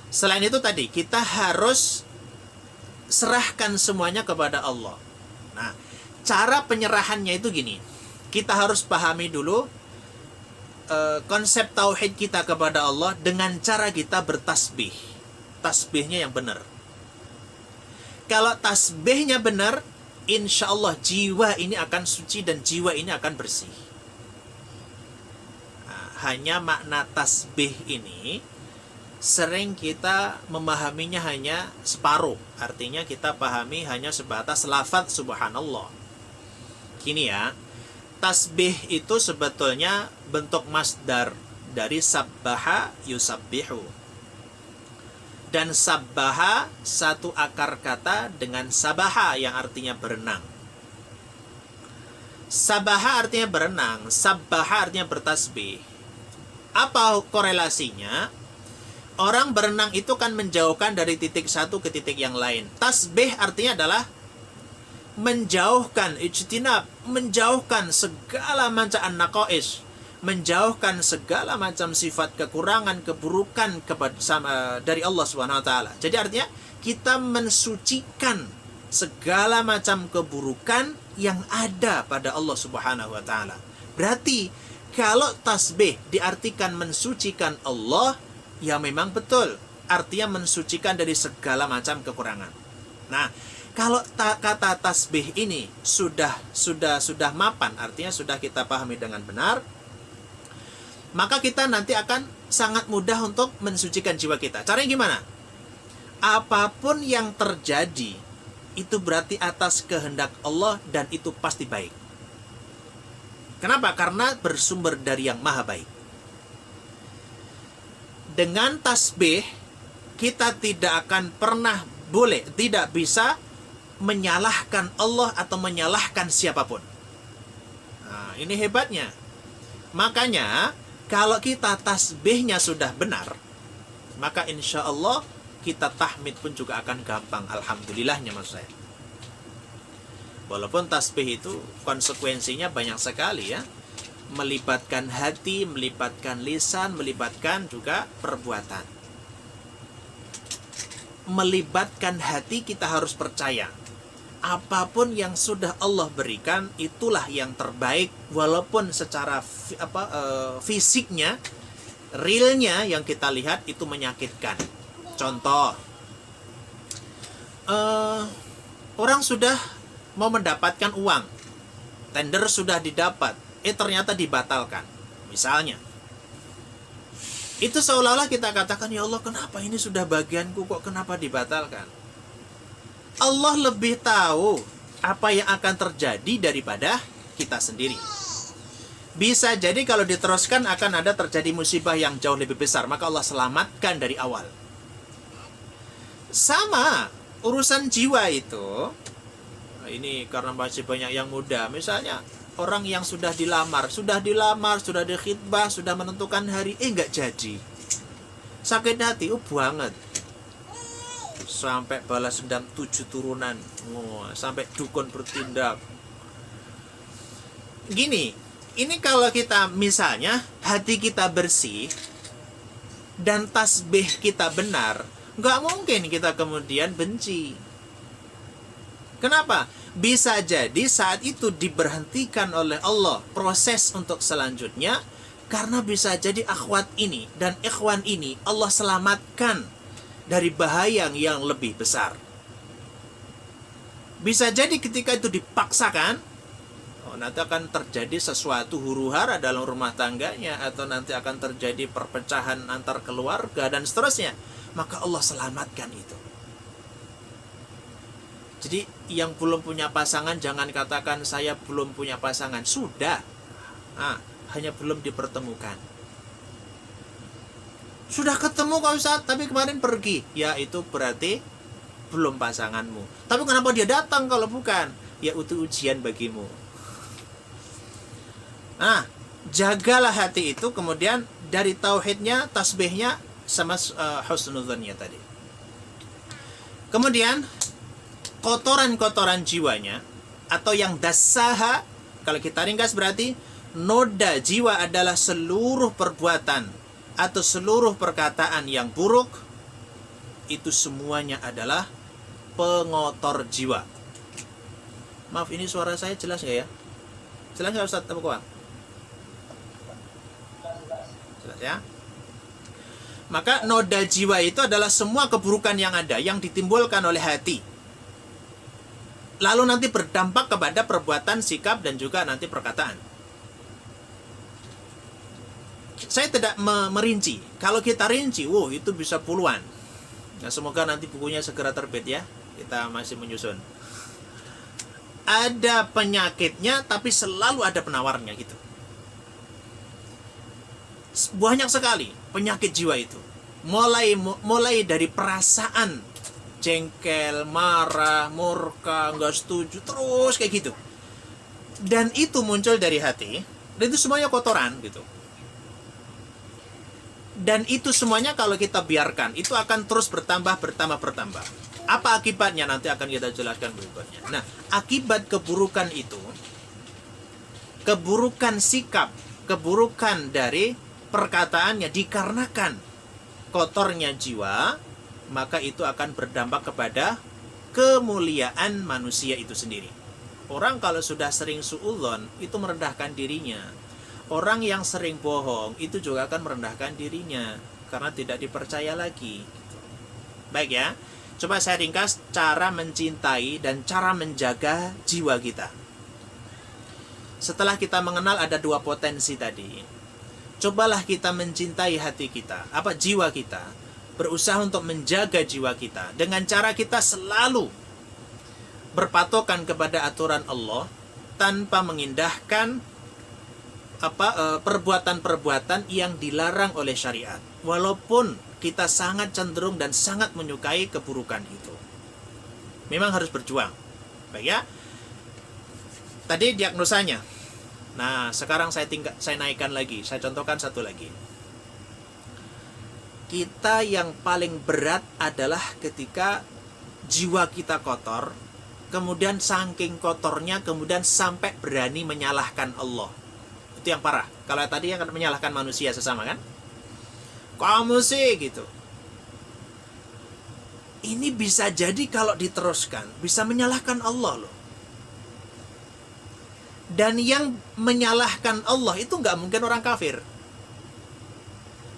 Selain itu tadi kita harus serahkan semuanya kepada Allah. Nah, cara penyerahannya itu gini. Kita harus pahami dulu konsep tauhid kita kepada Allah dengan cara kita bertasbih. Tasbihnya yang benar. Kalau tasbihnya benar, insya Allah jiwa ini akan suci dan jiwa ini akan bersih. Nah, hanya makna tasbih ini sering kita memahaminya hanya separuh. Artinya kita pahami hanya sebatas lafaz subhanallah. Gini ya, tasbih itu sebetulnya bentuk masdar dari sabbaha yusabbihu. Dan sabbaha satu akar kata dengan sabaha yang artinya berenang. Sabaha artinya berenang, sabbaha artinya bertasbih. Apa korelasinya? Orang berenang itu kan menjauhkan dari titik satu ke titik yang lain. Tasbih artinya adalah menjauhkan, ijtinab, menjauhkan segala macam naqais, menjauhkan segala macam sifat kekurangan, keburukan dari Allah Subhanahu wa taala. Jadi artinya kita mensucikan segala macam keburukan yang ada pada Allah Subhanahu wa taala. Berarti kalau tasbih diartikan mensucikan Allah, ya memang betul. Artinya mensucikan dari segala macam kekurangan. Nah, kalau kata tasbih ini sudah mapan, artinya sudah kita pahami dengan benar, maka kita nanti akan sangat mudah untuk mensucikan jiwa kita. Caranya gimana? Apapun yang terjadi, itu berarti atas kehendak Allah dan itu pasti baik. Kenapa? Karena bersumber dari yang maha baik. Dengan tasbih, kita tidak akan pernah tidak bisa menyalahkan Allah atau menyalahkan siapapun. Nah, ini hebatnya. Makanya kalau kita tasbihnya sudah benar, maka insya Allah kita tahmid pun juga akan gampang. Alhamdulillahnya maksud saya. Walaupun tasbih itu konsekuensinya banyak sekali ya. Melibatkan hati, melibatkan lisan, melibatkan juga perbuatan. Melibatkan hati, kita harus percaya apapun yang sudah Allah berikan itulah yang terbaik, walaupun secara fisiknya, realnya yang kita lihat itu menyakitkan. Contoh, orang sudah mau mendapatkan uang, tender sudah didapat, ternyata dibatalkan misalnya. Itu seolah-olah kita katakan, ya Allah, kenapa ini sudah bagianku, kok kenapa dibatalkan? Allah lebih tahu apa yang akan terjadi daripada kita sendiri. Bisa jadi kalau diteruskan akan ada terjadi musibah yang jauh lebih besar, maka Allah selamatkan dari awal. Sama urusan jiwa itu, ini karena masih banyak yang muda, misalnya orang yang sudah dilamar, sudah dikhitbah, sudah menentukan hari, nggak jadi. Sakit hati, banget. Sampai balas dendam 7 turunan. Sampai dukun bertindak. Gini, ini kalau kita misalnya hati kita bersih dan tasbih kita benar, nggak mungkin kita kemudian benci. Kenapa? Bisa jadi saat itu diberhentikan oleh Allah proses untuk selanjutnya, karena bisa jadi akhwat ini dan ikhwan ini Allah selamatkan dari bahaya yang lebih besar. Bisa jadi ketika itu dipaksakan, nanti akan terjadi sesuatu huru-hara dalam rumah tangganya, atau nanti akan terjadi perpecahan antar keluarga dan seterusnya, maka Allah selamatkan itu. Jadi yang belum punya pasangan jangan katakan saya belum punya pasangan. Sudah. Hanya belum dipertemukan. Sudah ketemu Pak Ustadz, tapi kemarin pergi. Ya itu berarti belum pasanganmu. Tapi kenapa dia datang kalau bukan? Ya itu ujian bagimu. Jagalah hati itu, kemudian dari tauhidnya, tasbihnya, sama husnudzonnya tadi. Kemudian kotoran-kotoran jiwanya, atau yang dasaha, kalau kita ringkas berarti noda jiwa adalah seluruh perbuatan atau seluruh perkataan yang buruk. Itu semuanya adalah pengotor jiwa. Maaf, ini suara saya jelas nggak ya? Jelas nggak Ustaz Abu Kawang? Jelas ya? Maka noda jiwa itu adalah semua keburukan yang ada, yang ditimbulkan oleh hati, lalu nanti berdampak kepada perbuatan, sikap, dan juga nanti perkataan. Saya tidak merinci. Kalau kita rinci, itu bisa puluhan. Nah, semoga nanti bukunya segera terbit ya. Kita masih menyusun. Ada penyakitnya, tapi selalu ada penawarnya gitu. Banyak sekali penyakit jiwa itu. Mulai dari perasaan jengkel, marah, murka, nggak setuju, terus kayak gitu. Dan itu muncul dari hati, dan itu semuanya kotoran gitu. Dan itu semuanya kalau kita biarkan, itu akan terus bertambah. Apa akibatnya nanti akan kita jelaskan berikutnya. Nah, akibat keburukan itu, keburukan sikap, keburukan dari perkataannya dikarenakan kotornya jiwa, maka itu akan berdampak kepada kemuliaan manusia itu sendiri. Orang kalau sudah sering suudzon, itu merendahkan dirinya. Orang yang sering bohong, itu juga akan merendahkan dirinya, karena tidak dipercaya lagi. Baik ya, coba saya ringkas cara mencintai dan cara menjaga jiwa kita. Setelah kita mengenal ada 2 potensi tadi, cobalah kita mencintai hati kita, jiwa kita. Berusaha untuk menjaga jiwa kita dengan cara kita selalu berpatokan kepada aturan Allah tanpa mengindahkan perbuatan-perbuatan yang dilarang oleh syariat, walaupun kita sangat cenderung dan sangat menyukai keburukan itu. Memang harus berjuang. Baik ya. Tadi diagnosanya. Nah, sekarang saya naikkan lagi. Saya contohkan satu lagi. Kita yang paling berat adalah ketika jiwa kita kotor, kemudian saking kotornya, kemudian sampai berani menyalahkan Allah. Itu yang parah. Kalau tadi yang menyalahkan manusia sesama kan? Kamu sih gitu. Ini bisa jadi kalau diteruskan, bisa menyalahkan Allah loh. Dan yang menyalahkan Allah itu nggak mungkin orang kafir.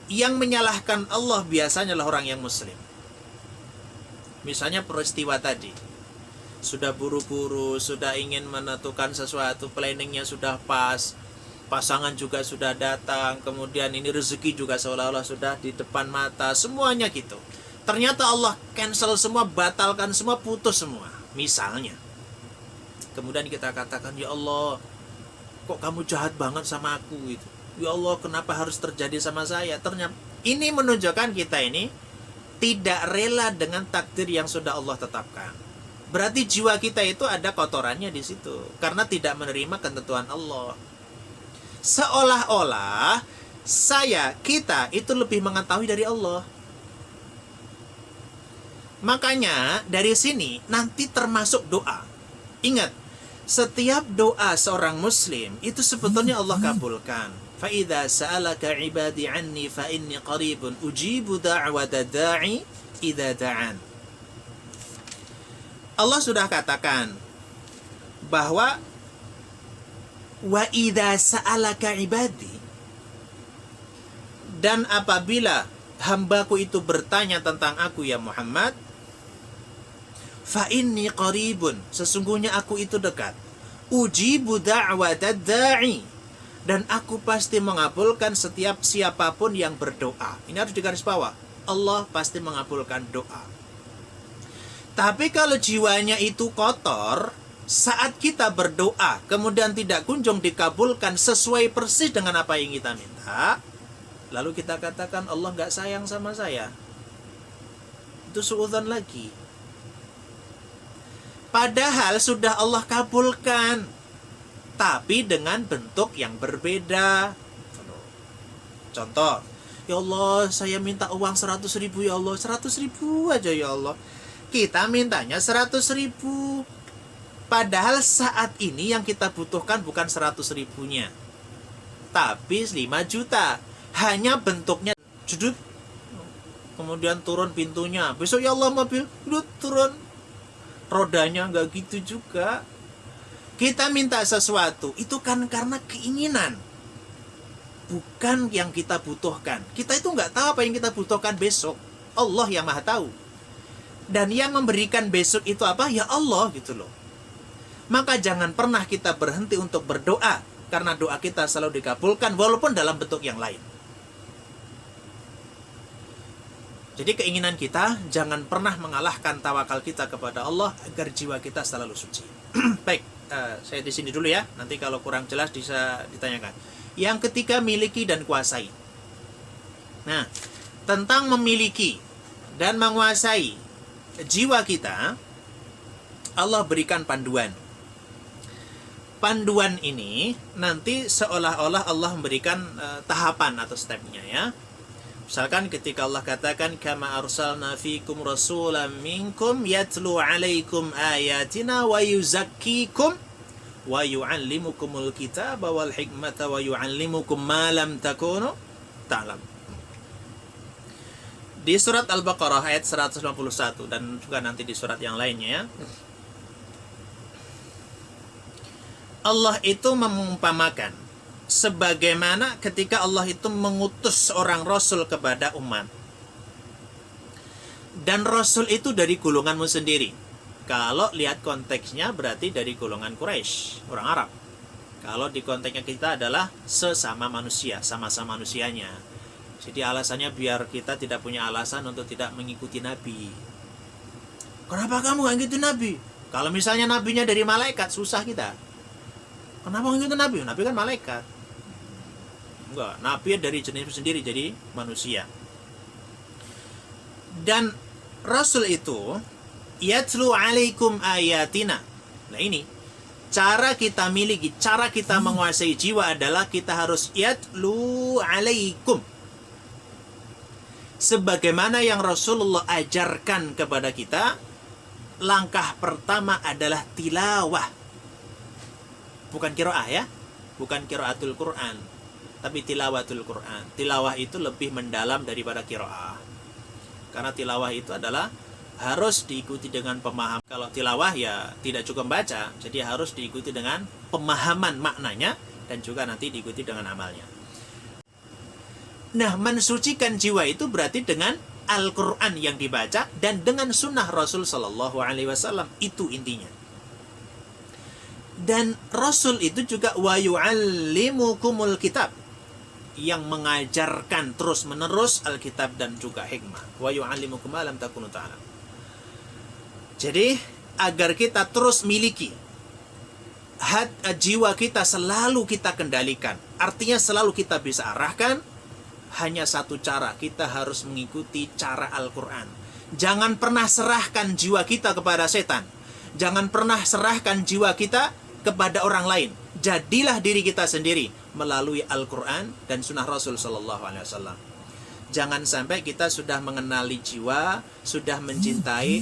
Yang menyalahkan Allah biasanya adalah orang yang muslim. Misalnya peristiwa tadi. Sudah buru-buru, sudah ingin menentukan sesuatu, planningnya sudah pas, pasangan juga sudah datang, kemudian ini rezeki juga seolah-olah sudah di depan mata, semuanya gitu. Ternyata Allah cancel semua, batalkan semua, putus semua. Misalnya. Kemudian kita katakan, ya Allah, kok kamu jahat banget sama aku gitu. Ya Allah, kenapa harus terjadi sama saya? Ternyata ini menunjukkan kita ini tidak rela dengan takdir yang sudah Allah tetapkan. Berarti jiwa kita itu ada kotorannya di situ karena tidak menerima ketentuan Allah. Seolah-olah kita itu lebih mengetahui dari Allah. Makanya dari sini nanti termasuk doa. Ingat, setiap doa seorang muslim itu sebetulnya Allah kabulkan. Fa idza sa'alaka 'ibadi 'anni fa inni qaribun ujibu da'wata da'i idza da'an. Allah sudah katakan bahwa wa idza sa'alaka 'ibadi, dan apabila hambaku itu bertanya tentang aku ya Muhammad, fa inni qaribun, sesungguhnya aku itu dekat. Ujibu da'watad da'i, dan aku pasti mengabulkan setiap siapapun yang berdoa. Ini harus digaris bawah. Allah pasti mengabulkan doa. Tapi kalau jiwanya itu kotor, saat kita berdoa kemudian tidak kunjung dikabulkan sesuai persis dengan apa yang kita minta, lalu kita katakan Allah nggak sayang sama saya. Itu suudzon lagi. Padahal sudah Allah kabulkan, tapi dengan bentuk yang berbeda. Contoh, ya Allah, saya minta uang 100.000 ya Allah, 100.000 aja ya Allah. Kita mintanya 100.000. Padahal saat ini yang kita butuhkan bukan 100.000-nya, tapi 5 juta. Hanya bentuknya judut, kemudian turun pintunya. Besok ya Allah mobil, turun. Rodanya nggak gitu juga. Kita minta sesuatu itu kan karena keinginan, bukan yang kita butuhkan. Kita itu nggak tahu apa yang kita butuhkan besok. Allah yang maha tahu. Dan yang memberikan besok itu apa? Ya Allah gitu loh. Maka jangan pernah kita berhenti untuk berdoa, karena doa kita selalu dikabulkan walaupun dalam bentuk yang lain. Jadi keinginan kita jangan pernah mengalahkan tawakal kita kepada Allah agar jiwa kita selalu suci. Baik, saya di sini dulu ya. Nanti kalau kurang jelas bisa ditanyakan. Yang ketiga, miliki dan kuasai. Nah, tentang memiliki dan menguasai jiwa kita, Allah berikan panduan. Panduan ini nanti seolah-olah Allah memberikan tahapan atau stepnya ya. Misalkan ketika Allah katakan kama arsalna fikum rasulan minkum yatlu alaikum ayatina wa yuzakkikum wa yu'allimukumul kitaba wal hikmata wa yu'allimukum ma lam takunu ta'lam. Di surat Al-Baqarah ayat 151 dan juga nanti di surat yang lainnya ya. Allah itu mengumpamakan sebagaimana ketika Allah itu mengutus seorang Rasul kepada umat. Dan Rasul itu dari golonganmu sendiri. Kalau lihat konteksnya berarti dari golongan Quraisy, orang Arab. Kalau di konteksnya kita adalah sesama manusia, sama-sama manusianya. Jadi alasannya biar kita tidak punya alasan untuk tidak mengikuti Nabi. Kenapa kamu gak ngikutin Nabi? Kalau misalnya Nabinya dari malaikat, susah kita. Kenapa ngikutin Nabi? Nabi kan malaikat. Enggak, Nabi dari jenis sendiri, jadi manusia. Dan Rasul itu yatlu alaikum ayatina. Nah ini, cara kita miliki, cara kita menguasai jiwa adalah kita harus yatlu alaikum. Sebagaimana yang Rasulullah ajarkan kepada kita, langkah pertama adalah tilawah. Bukan qiraah ya, bukan qiraatul Quran, tapi tilawatul Quran. Tilawah itu lebih mendalam daripada qiraah. Karena tilawah itu adalah harus diikuti dengan pemahaman. Kalau tilawah ya tidak cukup baca, jadi harus diikuti dengan pemahaman maknanya dan juga nanti diikuti dengan amalnya. Nah, mensucikan jiwa itu berarti dengan Al-Quran yang dibaca dan dengan sunnah Rasul Sallallahu Alaihi Wasallam, itu intinya. Dan Rasul itu juga wa yu'allimukumul kitab, yang mengajarkan terus menerus Alkitab dan juga hikmah. Wa yu'allimukum ma lam takunu ta'lam. Jadi agar kita terus miliki jiwa kita, selalu kita kendalikan, artinya selalu kita bisa arahkan. Hanya satu cara, kita harus mengikuti cara Al-Quran. Jangan pernah serahkan jiwa kita kepada setan. Jangan pernah serahkan jiwa kita kepada orang lain. Jadilah diri kita sendiri melalui Al-Quran dan sunnah Rasul Sallallahu Alaihi Wasallam. Jangan sampai kita sudah mengenali jiwa, sudah mencintai,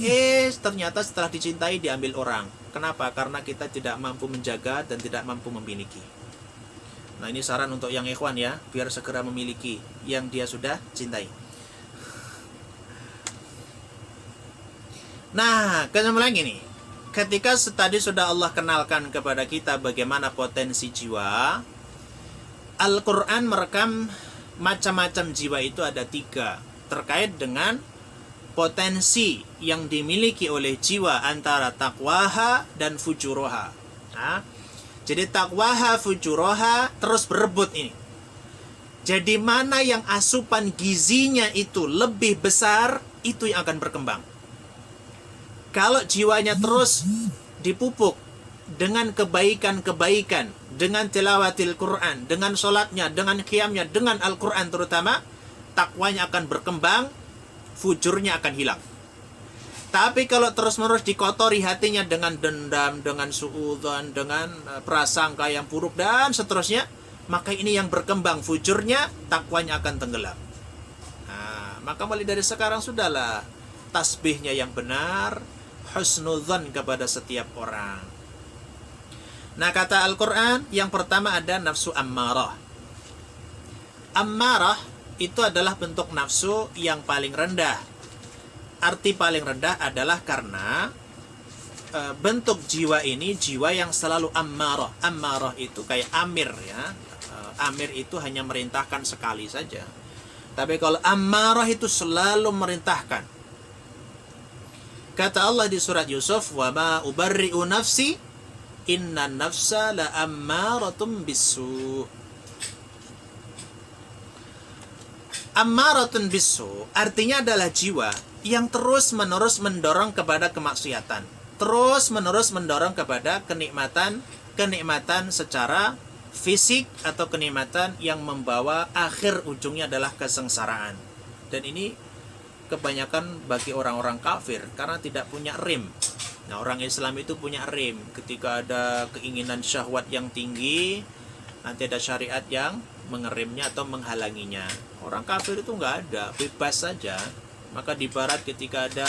ternyata setelah dicintai diambil orang. Kenapa? Karena kita tidak mampu menjaga dan tidak mampu memiliki. Nah ini saran untuk yang ikhwan ya, biar segera memiliki yang dia sudah cintai. Nah, kesimpulan gini, ketika tadi sudah Allah kenalkan kepada kita bagaimana potensi jiwa, Al-Quran merekam macam-macam jiwa itu ada 3 terkait dengan potensi yang dimiliki oleh jiwa antara taqwaha dan fujuroha. Nah, jadi taqwaha, fujuroha terus berebut ini. Jadi mana yang asupan gizinya itu lebih besar, itu yang akan berkembang. Kalau jiwanya terus dipupuk dengan kebaikan-kebaikan, dengan tilawatil Quran, dengan sholatnya, dengan qiyamnya, dengan Al-Quran terutama, takwanya akan berkembang, fujurnya akan hilang. Tapi kalau terus-menerus dikotori hatinya dengan dendam, dengan suudzon, dengan prasangka yang buruk dan seterusnya, maka ini yang berkembang fujurnya, takwanya akan tenggelam. Nah, maka mulai dari sekarang sudahlah tasbihnya yang benar, husnudzon kepada setiap orang. Nah, kata Al-Quran, yang pertama ada nafsu ammarah. Ammarah itu adalah bentuk nafsu yang paling rendah. Arti paling rendah adalah karena bentuk jiwa ini jiwa yang selalu ammarah. Ammarah itu kayak amir ya. Amir itu hanya merintahkan sekali saja. Tapi kalau ammarah itu selalu merintahkan. Kata Allah di surat Yusuf, "Wa ma ubarri'u nafsi, inna nafsa la ammaratum bisu." Ammaratun bisu artinya adalah jiwa yang terus-menerus mendorong kepada kemaksiatan, terus-menerus mendorong kepada kenikmatan secara fisik atau kenikmatan yang membawa akhir ujungnya adalah kesengsaraan. Dan ini kebanyakan bagi orang-orang kafir karena tidak punya rem. Nah, orang Islam itu punya rem. Ketika ada keinginan syahwat yang tinggi, nanti ada syariat yang mengeremnya atau menghalanginya. Orang kafir itu nggak ada, bebas saja. Maka di barat ketika ada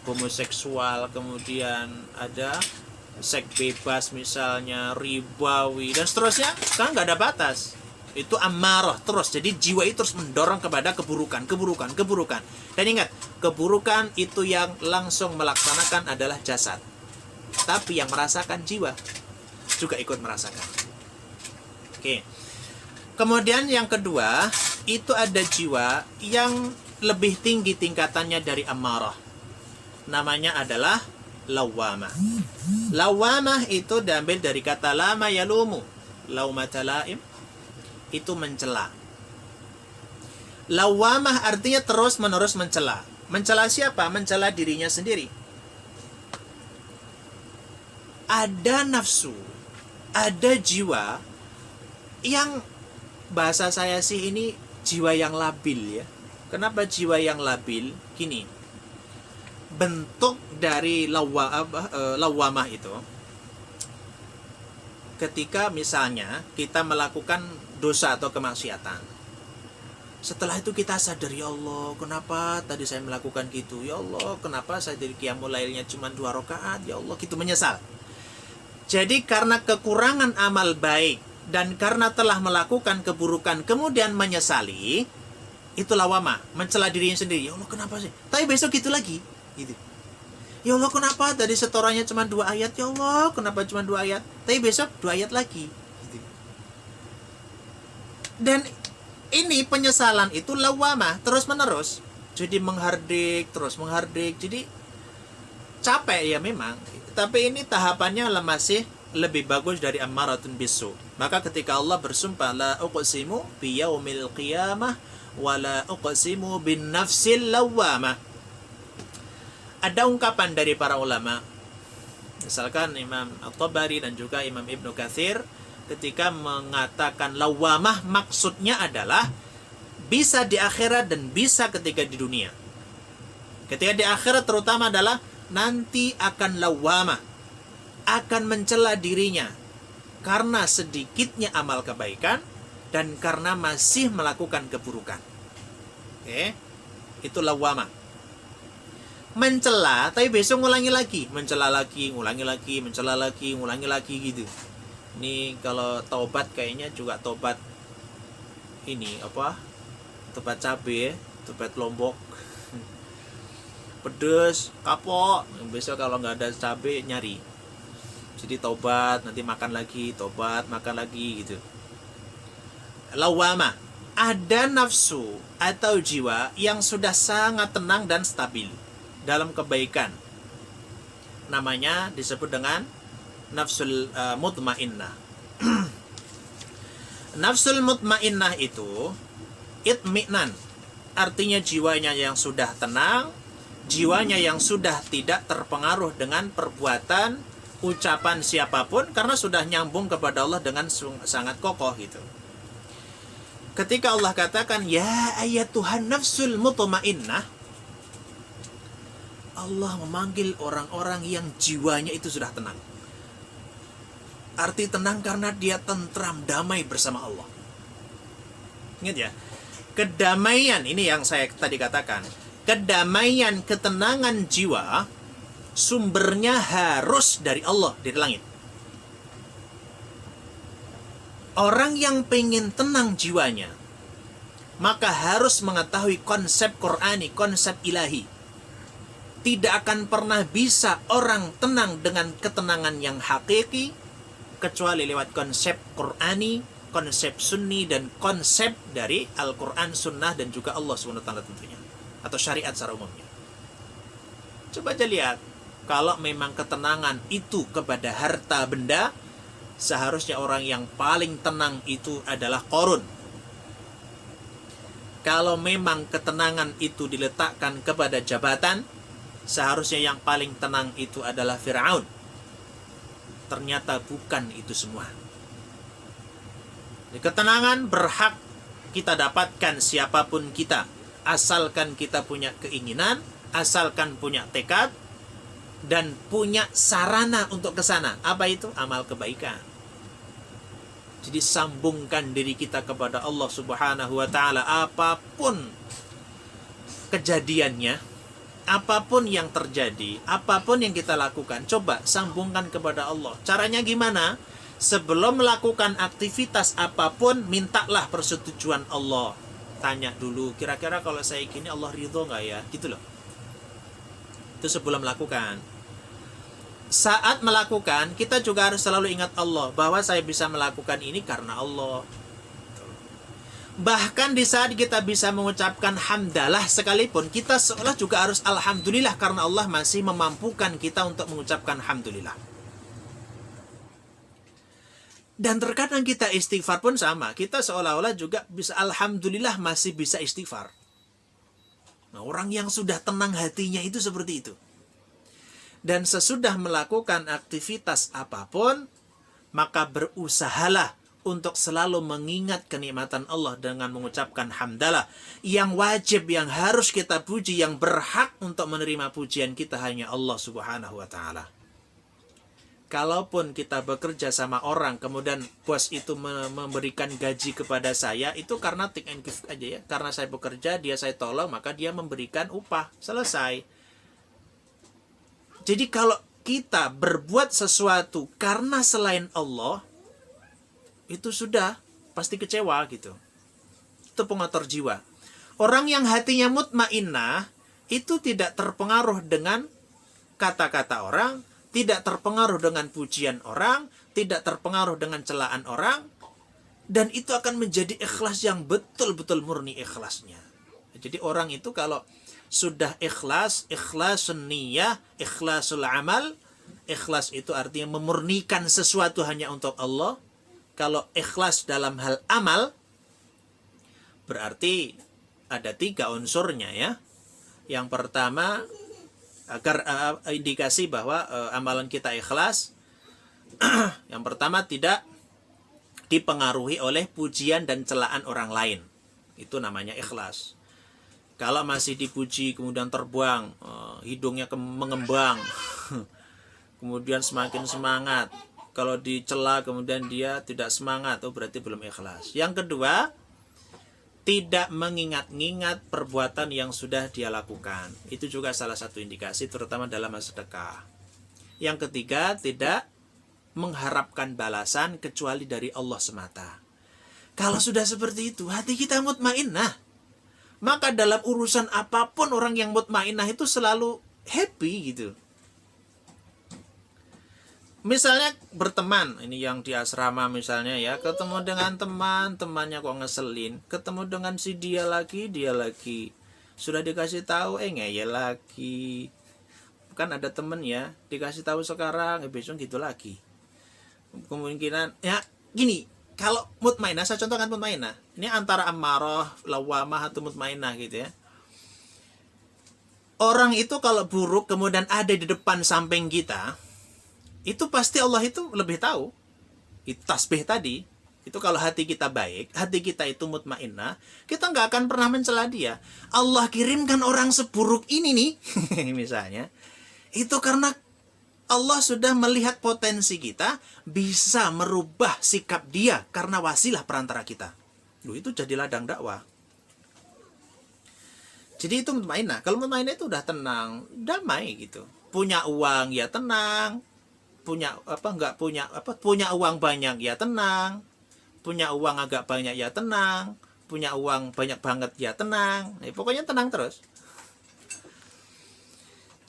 homoseksual, kemudian ada seks bebas misalnya, ribawi dan seterusnya, kan nggak ada batas. Itu ammarah terus. Jadi jiwa itu terus mendorong kepada keburukan. Dan ingat, keburukan itu yang langsung melaksanakan adalah jasad. Tapi yang merasakan jiwa juga ikut merasakan. Oke. Kemudian yang kedua, itu ada jiwa yang lebih tinggi tingkatannya dari ammarah. Namanya adalah lawamah. Lawamah itu diambil dari kata lama yalumu. Laumata laim, itu mencela. Lawamah artinya terus-menerus mencela. Mencela siapa? Mencela dirinya sendiri. Ada nafsu, ada jiwa yang bahasa saya sih ini jiwa yang labil ya. Kenapa jiwa yang labil? Gini, bentuk dari lawamah itu ketika misalnya kita melakukan dosa atau kemaksiatan. Setelah itu kita sadar, ya Allah, kenapa tadi saya melakukan gitu? Ya Allah, kenapa saya dari qiyamul lailnya cuma 2 rakaat? Ya Allah, gitu menyesal. Jadi karena kekurangan amal baik dan karena telah melakukan keburukan kemudian menyesali, itu lawama, mencela dirinya sendiri. Ya Allah, kenapa sih? Tapi besok gitu lagi, gitu. Ya Allah, kenapa tadi setorannya cuma 2 ayat? Ya Allah, kenapa cuma 2 ayat? Tapi besok 2 ayat lagi, gitu. Dan ini penyesalan itu lawama terus menerus, jadi menghardik terus menghardik, jadi capek ya memang, tapi ini tahapannya masih lebih bagus dari ammaratun bisu. Maka ketika Allah bersumpah, la uqsimu biyaumil qiyamah wa la uqsimu bin nafsil lawamah, ada ungkapan dari para ulama, misalkan Imam At-Tabari dan juga Imam Ibnu Katsir, ketika mengatakan lawamah maksudnya adalah bisa di akhirat dan bisa ketika di dunia. Ketika di akhirat terutama adalah nanti akan lawamah, akan mencela dirinya karena sedikitnya amal kebaikan dan karena masih melakukan keburukan. Oke, itu lawamah. Mencela, tapi besok ngulangi lagi, mencela lagi, ngulangi lagi, mencela lagi, ngulangi lagi gitu. Ini kalau taubat kayaknya juga taubat ini apa? Taubat cabe, taubat Lombok. Pedes, kapok. Besok kalau nggak ada cabe nyari. Jadi taubat, nanti makan lagi, taubat, makan lagi gitu. Lawamah, ada nafsu atau jiwa yang sudah sangat tenang dan stabil dalam kebaikan. Namanya disebut dengan nafsul mutmainnah. Nafsul mutmainnah itu itminan, artinya jiwanya yang sudah tenang, jiwanya yang sudah tidak terpengaruh dengan perbuatan, ucapan siapapun, karena sudah nyambung kepada Allah dengan sangat kokoh gitu. Ketika Allah katakan ya ayat Tuhan nafsul mutmainnah, Allah memanggil orang-orang yang jiwanya itu sudah tenang. Arti tenang karena dia tentram, damai bersama Allah. Ingat ya, kedamaian ini yang saya tadi katakan. Kedamaian, ketenangan jiwa sumbernya harus dari Allah, dari langit. Orang yang pengen tenang jiwanya, maka harus mengetahui konsep Qur'ani, konsep ilahi. Tidak akan pernah bisa orang tenang dengan ketenangan yang hakiki kecuali lewat konsep Qur'ani, konsep sunni, dan konsep dari Al-Quran, sunnah, dan juga Allah SWT tentunya, atau syariat secara umumnya. Coba aja lihat, kalau memang ketenangan itu kepada harta benda, seharusnya orang yang paling tenang itu adalah Qarun. Kalau memang ketenangan itu diletakkan kepada jabatan, seharusnya yang paling tenang itu adalah Fir'aun. Ternyata bukan itu semua. Ketenangan berhak kita dapatkan siapapun kita, asalkan kita punya keinginan, asalkan punya tekad, dan punya sarana untuk ke sana. Apa itu? Amal kebaikan. Jadi sambungkan diri kita kepada Allah Subhanahu wa ta'ala. Apapun kejadiannya, apapun yang terjadi, apapun yang kita lakukan, coba sambungkan kepada Allah. Caranya gimana? Sebelum melakukan aktivitas apapun, mintalah persetujuan Allah. Tanya dulu, kira-kira kalau saya gini Allah ridho nggak ya? Gitu loh. Itu sebelum melakukan. Saat melakukan, kita juga harus selalu ingat Allah, bahwa saya bisa melakukan ini karena Allah. Bahkan di saat kita bisa mengucapkan hamdalah sekalipun, kita seolah juga harus alhamdulillah karena Allah masih memampukan kita untuk mengucapkan alhamdulillah. Dan terkadang kita istighfar pun sama. Kita seolah-olah juga bisa alhamdulillah masih bisa istighfar. Nah, orang yang sudah tenang hatinya itu seperti itu. Dan sesudah melakukan aktivitas apapun, maka berusahalah untuk selalu mengingat kenikmatan Allah dengan mengucapkan hamdalah. Yang wajib, yang harus kita puji, yang berhak untuk menerima pujian kita hanya Allah Subhanahu wa ta'ala. kalaupun kita bekerja sama orang, kemudian bos itu memberikan gaji kepada saya, itu karena take and give aja ya. Karena saya bekerja, dia saya tolong, maka dia memberikan upah. Selesai. Jadi kalau kita berbuat sesuatu karena selain Allah, itu sudah pasti kecewa gitu. Itu pengotor jiwa. Orang yang hatinya mutmainnah itu tidak terpengaruh dengan kata-kata orang, tidak terpengaruh dengan pujian orang, tidak terpengaruh dengan celaan orang, dan itu akan menjadi ikhlas yang betul-betul murni ikhlasnya. Jadi orang itu kalau sudah ikhlas, ikhlasun niyah, ikhlasul amal, ikhlas itu artinya memurnikan sesuatu hanya untuk Allah. Kalau ikhlas dalam hal amal, berarti ada 3 unsurnya ya. Yang pertama, agar indikasi bahwa amalan kita ikhlas, yang pertama tidak dipengaruhi oleh pujian dan celaan orang lain. Itu namanya ikhlas. Kalau masih dipuji kemudian terbuang, hidungnya mengembang, kemudian semakin semangat. Kalau dicela kemudian dia tidak semangat, oh berarti belum ikhlas. Yang kedua, tidak mengingat-ingat perbuatan yang sudah dia lakukan. Itu juga salah satu indikasi, terutama dalam sedekah. Yang ketiga, tidak mengharapkan balasan kecuali dari Allah semata. Kalau sudah seperti itu, hati kita mutmainnah. Maka dalam urusan apapun orang yang mutmainnah itu selalu happy gitu. Misalnya berteman, ini yang di asrama misalnya ya, ketemu dengan temannya kok ngeselin, ketemu dengan si dia lagi, sudah dikasih tahu, ngeyel lagi. Kan ada temen ya, dikasih tahu sekarang, besok gitu lagi. Kemungkinan, ya gini, kalau mutmainnah, saya contohkan mutmainnah, ini antara ammarah, lawamah atau mutmainnah gitu ya. Orang itu kalau buruk kemudian ada di depan samping kita, itu pasti Allah itu lebih tahu. Itu tasbih tadi. Itu kalau hati kita baik, hati kita itu mutmainnah, kita nggak akan pernah mencela dia. Allah kirimkan orang seburuk ini nih, misalnya. Itu karena Allah sudah melihat potensi kita, bisa merubah sikap dia karena wasilah perantara kita. Loh, itu jadi ladang dakwah. Jadi itu mutmainnah. Kalau mutmainnah itu udah tenang, damai gitu. Punya uang ya tenang. Punya uang banyak ya tenang, punya uang agak banyak ya tenang, punya uang banyak banget ya tenang, pokoknya tenang terus.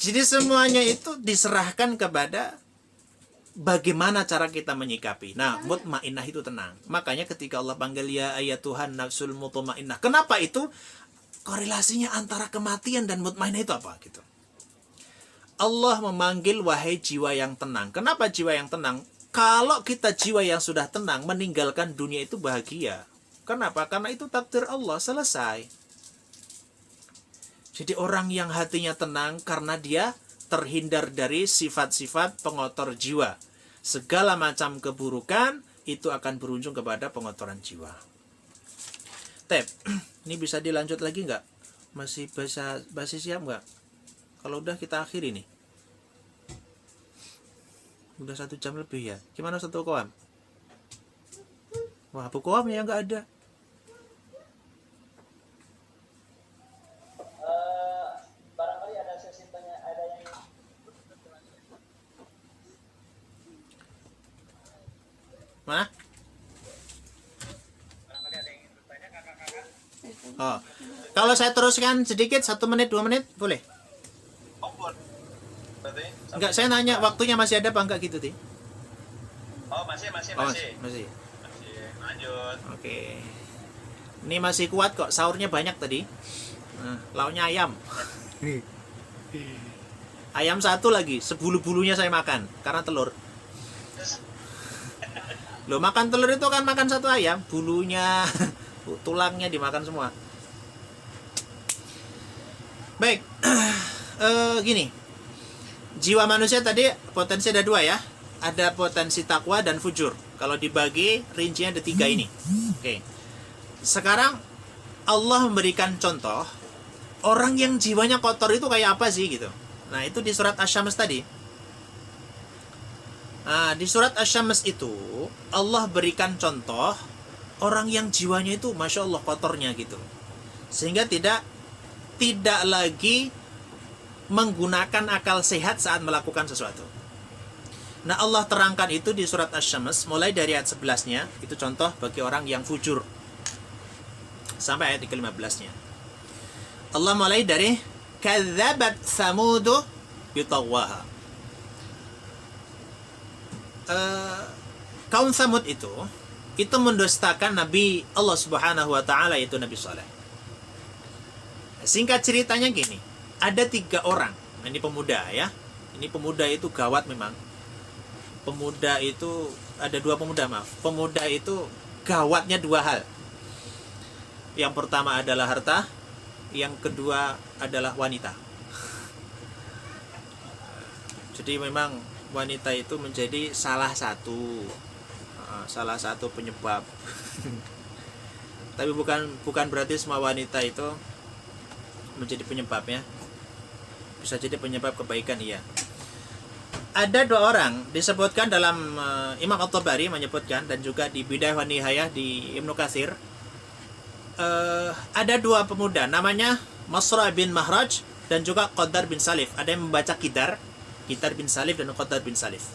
Jadi semuanya itu diserahkan kepada bagaimana cara kita menyikapi. Nah, mutmainnah itu tenang. Makanya ketika Allah panggil ya ayatuhan nafsul mutmainnah, kenapa itu korelasinya antara kematian dan mutmainnah itu apa gitu? Allah memanggil wahai jiwa yang tenang. Kenapa jiwa yang tenang? Kalau kita jiwa yang sudah tenang, meninggalkan dunia itu bahagia. Kenapa? Karena itu takdir Allah, selesai. Jadi orang yang hatinya tenang karena dia terhindar dari sifat-sifat pengotor jiwa. Segala macam keburukan itu akan berujung kepada pengotoran jiwa. Tep, ini bisa dilanjut lagi nggak? Masih siap nggak? Kalau udah kita akhiri nih. Udah 1 jam lebih ya. Gimana satu koam? Wah, bu koam ya nggak ada. Barangkali ada sesi tanya, ada yang Mana? barangkali ada yang ingin bertanya, kakak-kakak. Oh. Kalau saya teruskan sedikit 1 menit 2 menit boleh? Enggak, saya nanya waktunya masih ada apa enggak gitu, Ti? Oh, masih. Masih. Lanjut. Oke. Ini masih kuat kok, sahurnya banyak tadi. Nah, lauknya ayam. Ayam 1 lagi, sebulu-bulunya saya makan karena telur. Loh, makan telur itu kan makan 1 ayam, bulunya, tulangnya dimakan semua. Baik. Gini. Jiwa manusia tadi potensi ada 2 ya. Ada potensi takwa dan fujur. Kalau dibagi rincinya ada 3 ini. Oke. Sekarang Allah memberikan contoh orang yang jiwanya kotor itu kayak apa sih gitu. Nah, itu di surat Asy-Syams tadi. Di surat Asy-Syams itu Allah berikan contoh orang yang jiwanya itu Masya Allah kotornya gitu, sehingga tidak lagi menggunakan akal sehat saat melakukan sesuatu. Nah, Allah terangkan itu di surat Asy-Syams mulai dari ayat 11-nya, itu contoh bagi orang yang fujur, sampai ayat ke-15-nya. Allah mulai dari kadzabat samudu bitagwaha. Kaum Samud itu mendustakan Nabi Allah Subhanahu wa taala, yaitu Nabi Saleh. Singkat ceritanya gini, ada 3 orang. Ini pemuda ya. Ini pemuda itu gawat memang. Pemuda itu ada 2 pemuda, maaf. Pemuda itu gawatnya 2 hal. Yang pertama adalah harta, yang kedua adalah wanita. Jadi memang wanita itu menjadi salah satu penyebab. Tapi bukan berarti semua wanita itu menjadi penyebabnya. Bisa jadi penyebab kebaikan, iya. Ada 2 orang disebutkan dalam Imam At-Tabari menyebutkan, dan juga di Bidayah wa Nihayah di Ibnu Katsir. Ada 2 pemuda namanya Masra bin Mahraj dan juga Qadar bin Salif. Ada yang membaca Qidar bin Salif dan Qadar bin Salif.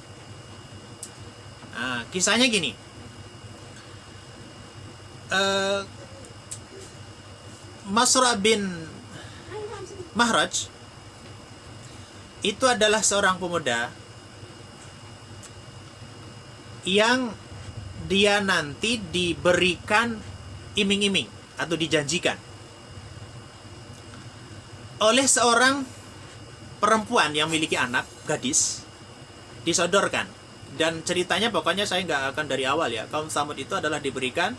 Kisahnya gini. Masra bin Mahraj itu adalah seorang pemuda yang dia nanti diberikan iming-iming atau dijanjikan oleh seorang perempuan yang memiliki anak gadis, disodorkan. Dan ceritanya pokoknya saya nggak akan dari awal ya. Kaum Samud itu adalah diberikan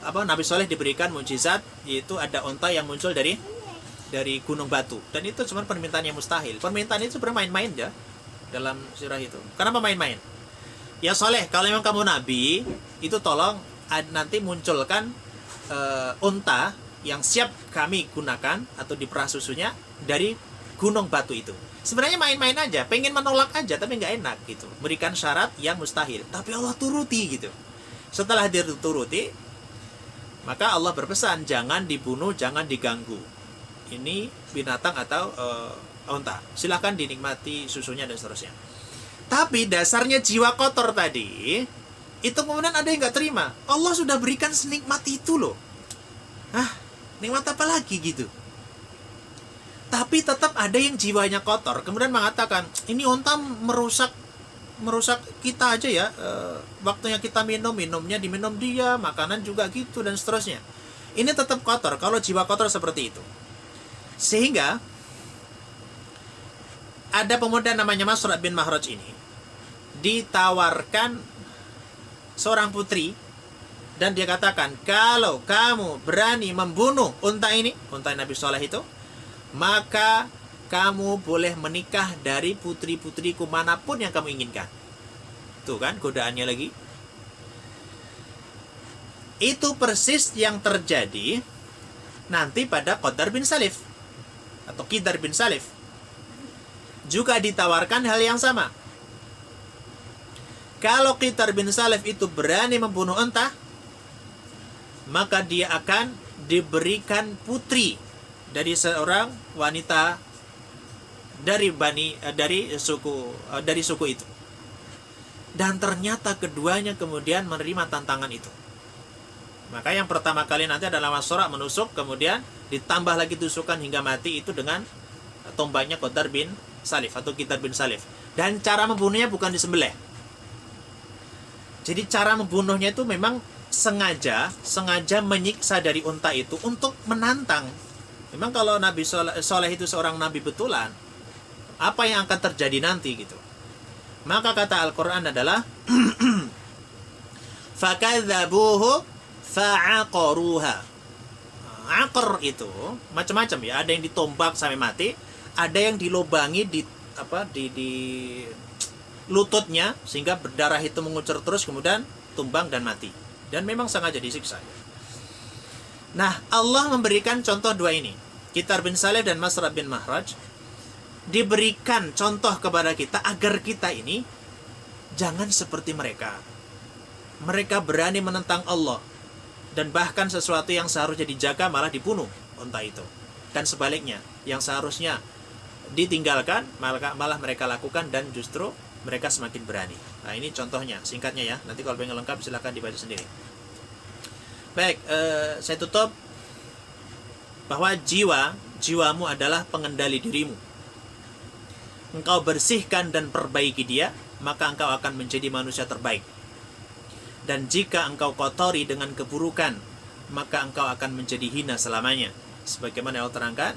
Nabi Soleh diberikan mukjizat, yaitu ada unta yang muncul dari gunung batu, dan itu cuma permintaan yang mustahil. Permintaan itu bermain-main ya dalam sirah itu. Kenapa main-main? Ya Soleh, kalau memang kamu nabi, itu tolong nanti munculkan unta yang siap kami gunakan atau diperah susunya dari gunung batu itu. Sebenarnya main-main aja, pengen menolak aja, tapi nggak enak gitu. Berikan syarat yang mustahil, tapi Allah turuti gitu. Setelah dituruti, maka Allah berpesan, jangan dibunuh, jangan diganggu. Ini binatang atau unta. Silahkan dinikmati susunya dan seterusnya. Tapi dasarnya jiwa kotor tadi, itu kemudian ada yang nggak terima. Allah sudah berikan senikmat itu loh. Nikmat apa lagi gitu? Tapi tetap ada yang jiwanya kotor, kemudian mengatakan, ini unta merusak kita aja ya. Waktunya kita minumnya diminum dia, makanan juga gitu dan seterusnya. Ini tetap kotor kalau jiwa kotor seperti itu. Sehingga ada pemuda namanya Masra bin Mahraj ini ditawarkan seorang putri, dan dia katakan, kalau kamu berani membunuh unta ini, unta Nabi Saleh itu, maka kamu boleh menikah dari putri-putriku manapun yang kamu inginkan. Tuh kan godaannya lagi. Itu persis yang terjadi nanti pada Qadar bin Salif atau Qidar bin Salif. Juga ditawarkan hal yang sama. Kalau Qidar bin Salif itu berani membunuh unta, maka dia akan diberikan putri dari seorang wanita dari suku itu. Dan ternyata keduanya kemudian menerima tantangan itu. Maka yang pertama kali nanti adalah Masra menusuk, kemudian ditambah lagi tusukan hingga mati itu dengan tombaknya Qadar bin Salif atau Qidar bin Salif. Dan cara membunuhnya bukan disembelih. Jadi cara membunuhnya itu memang sengaja menyiksa dari unta itu untuk menantang. Memang kalau Nabi Soleh itu seorang nabi betulan, apa yang akan terjadi nanti gitu. Maka kata Al-Quran adalah fakadzabuhu fa'aqaruha. Aqar itu macam-macam ya, ada yang ditombak sampai mati, ada yang dilobangi di lututnya sehingga berdarah itu mengucur terus, kemudian tumbang dan mati. Dan memang sengaja disiksa. Nah, Allah memberikan contoh 2 ini, Qidar bin Salif dan Masra bin Mahraj, diberikan contoh kepada kita agar kita ini Jangan seperti mereka. Mereka berani menentang Allah, dan bahkan sesuatu yang seharusnya dijaga malah dibunuh unta itu. Dan sebaliknya, yang seharusnya ditinggalkan malah mereka lakukan, dan justru mereka semakin berani. Nah, ini contohnya, singkatnya ya. Nanti kalau pengen lengkap silakan dibaca sendiri. Baik, saya tutup bahwa jiwamu adalah pengendali dirimu. Engkau bersihkan dan perbaiki dia, maka engkau akan menjadi manusia terbaik. Dan jika engkau kotori dengan keburukan, maka engkau akan menjadi hina selamanya. Sebagaimana Allah terangkan,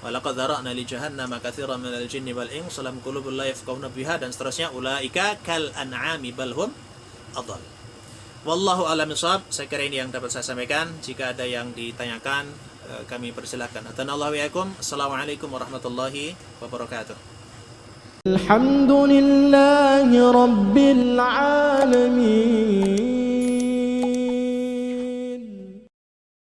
walaqad dzara'na li jahannama katsiran minal jinni wal insi lahum qulubun la yafqahuna biha, dan seterusnya, ulaika kal an'ami bal hum adall. Wallahu a'lam bishawab. Saya kira ini yang dapat saya sampaikan. Jika ada yang ditanyakan, kami persilakan. Hadanallahu wa iyyakum. Assalamualaikum warahmatullahi wabarakatuh. الحمد لله رب العالمين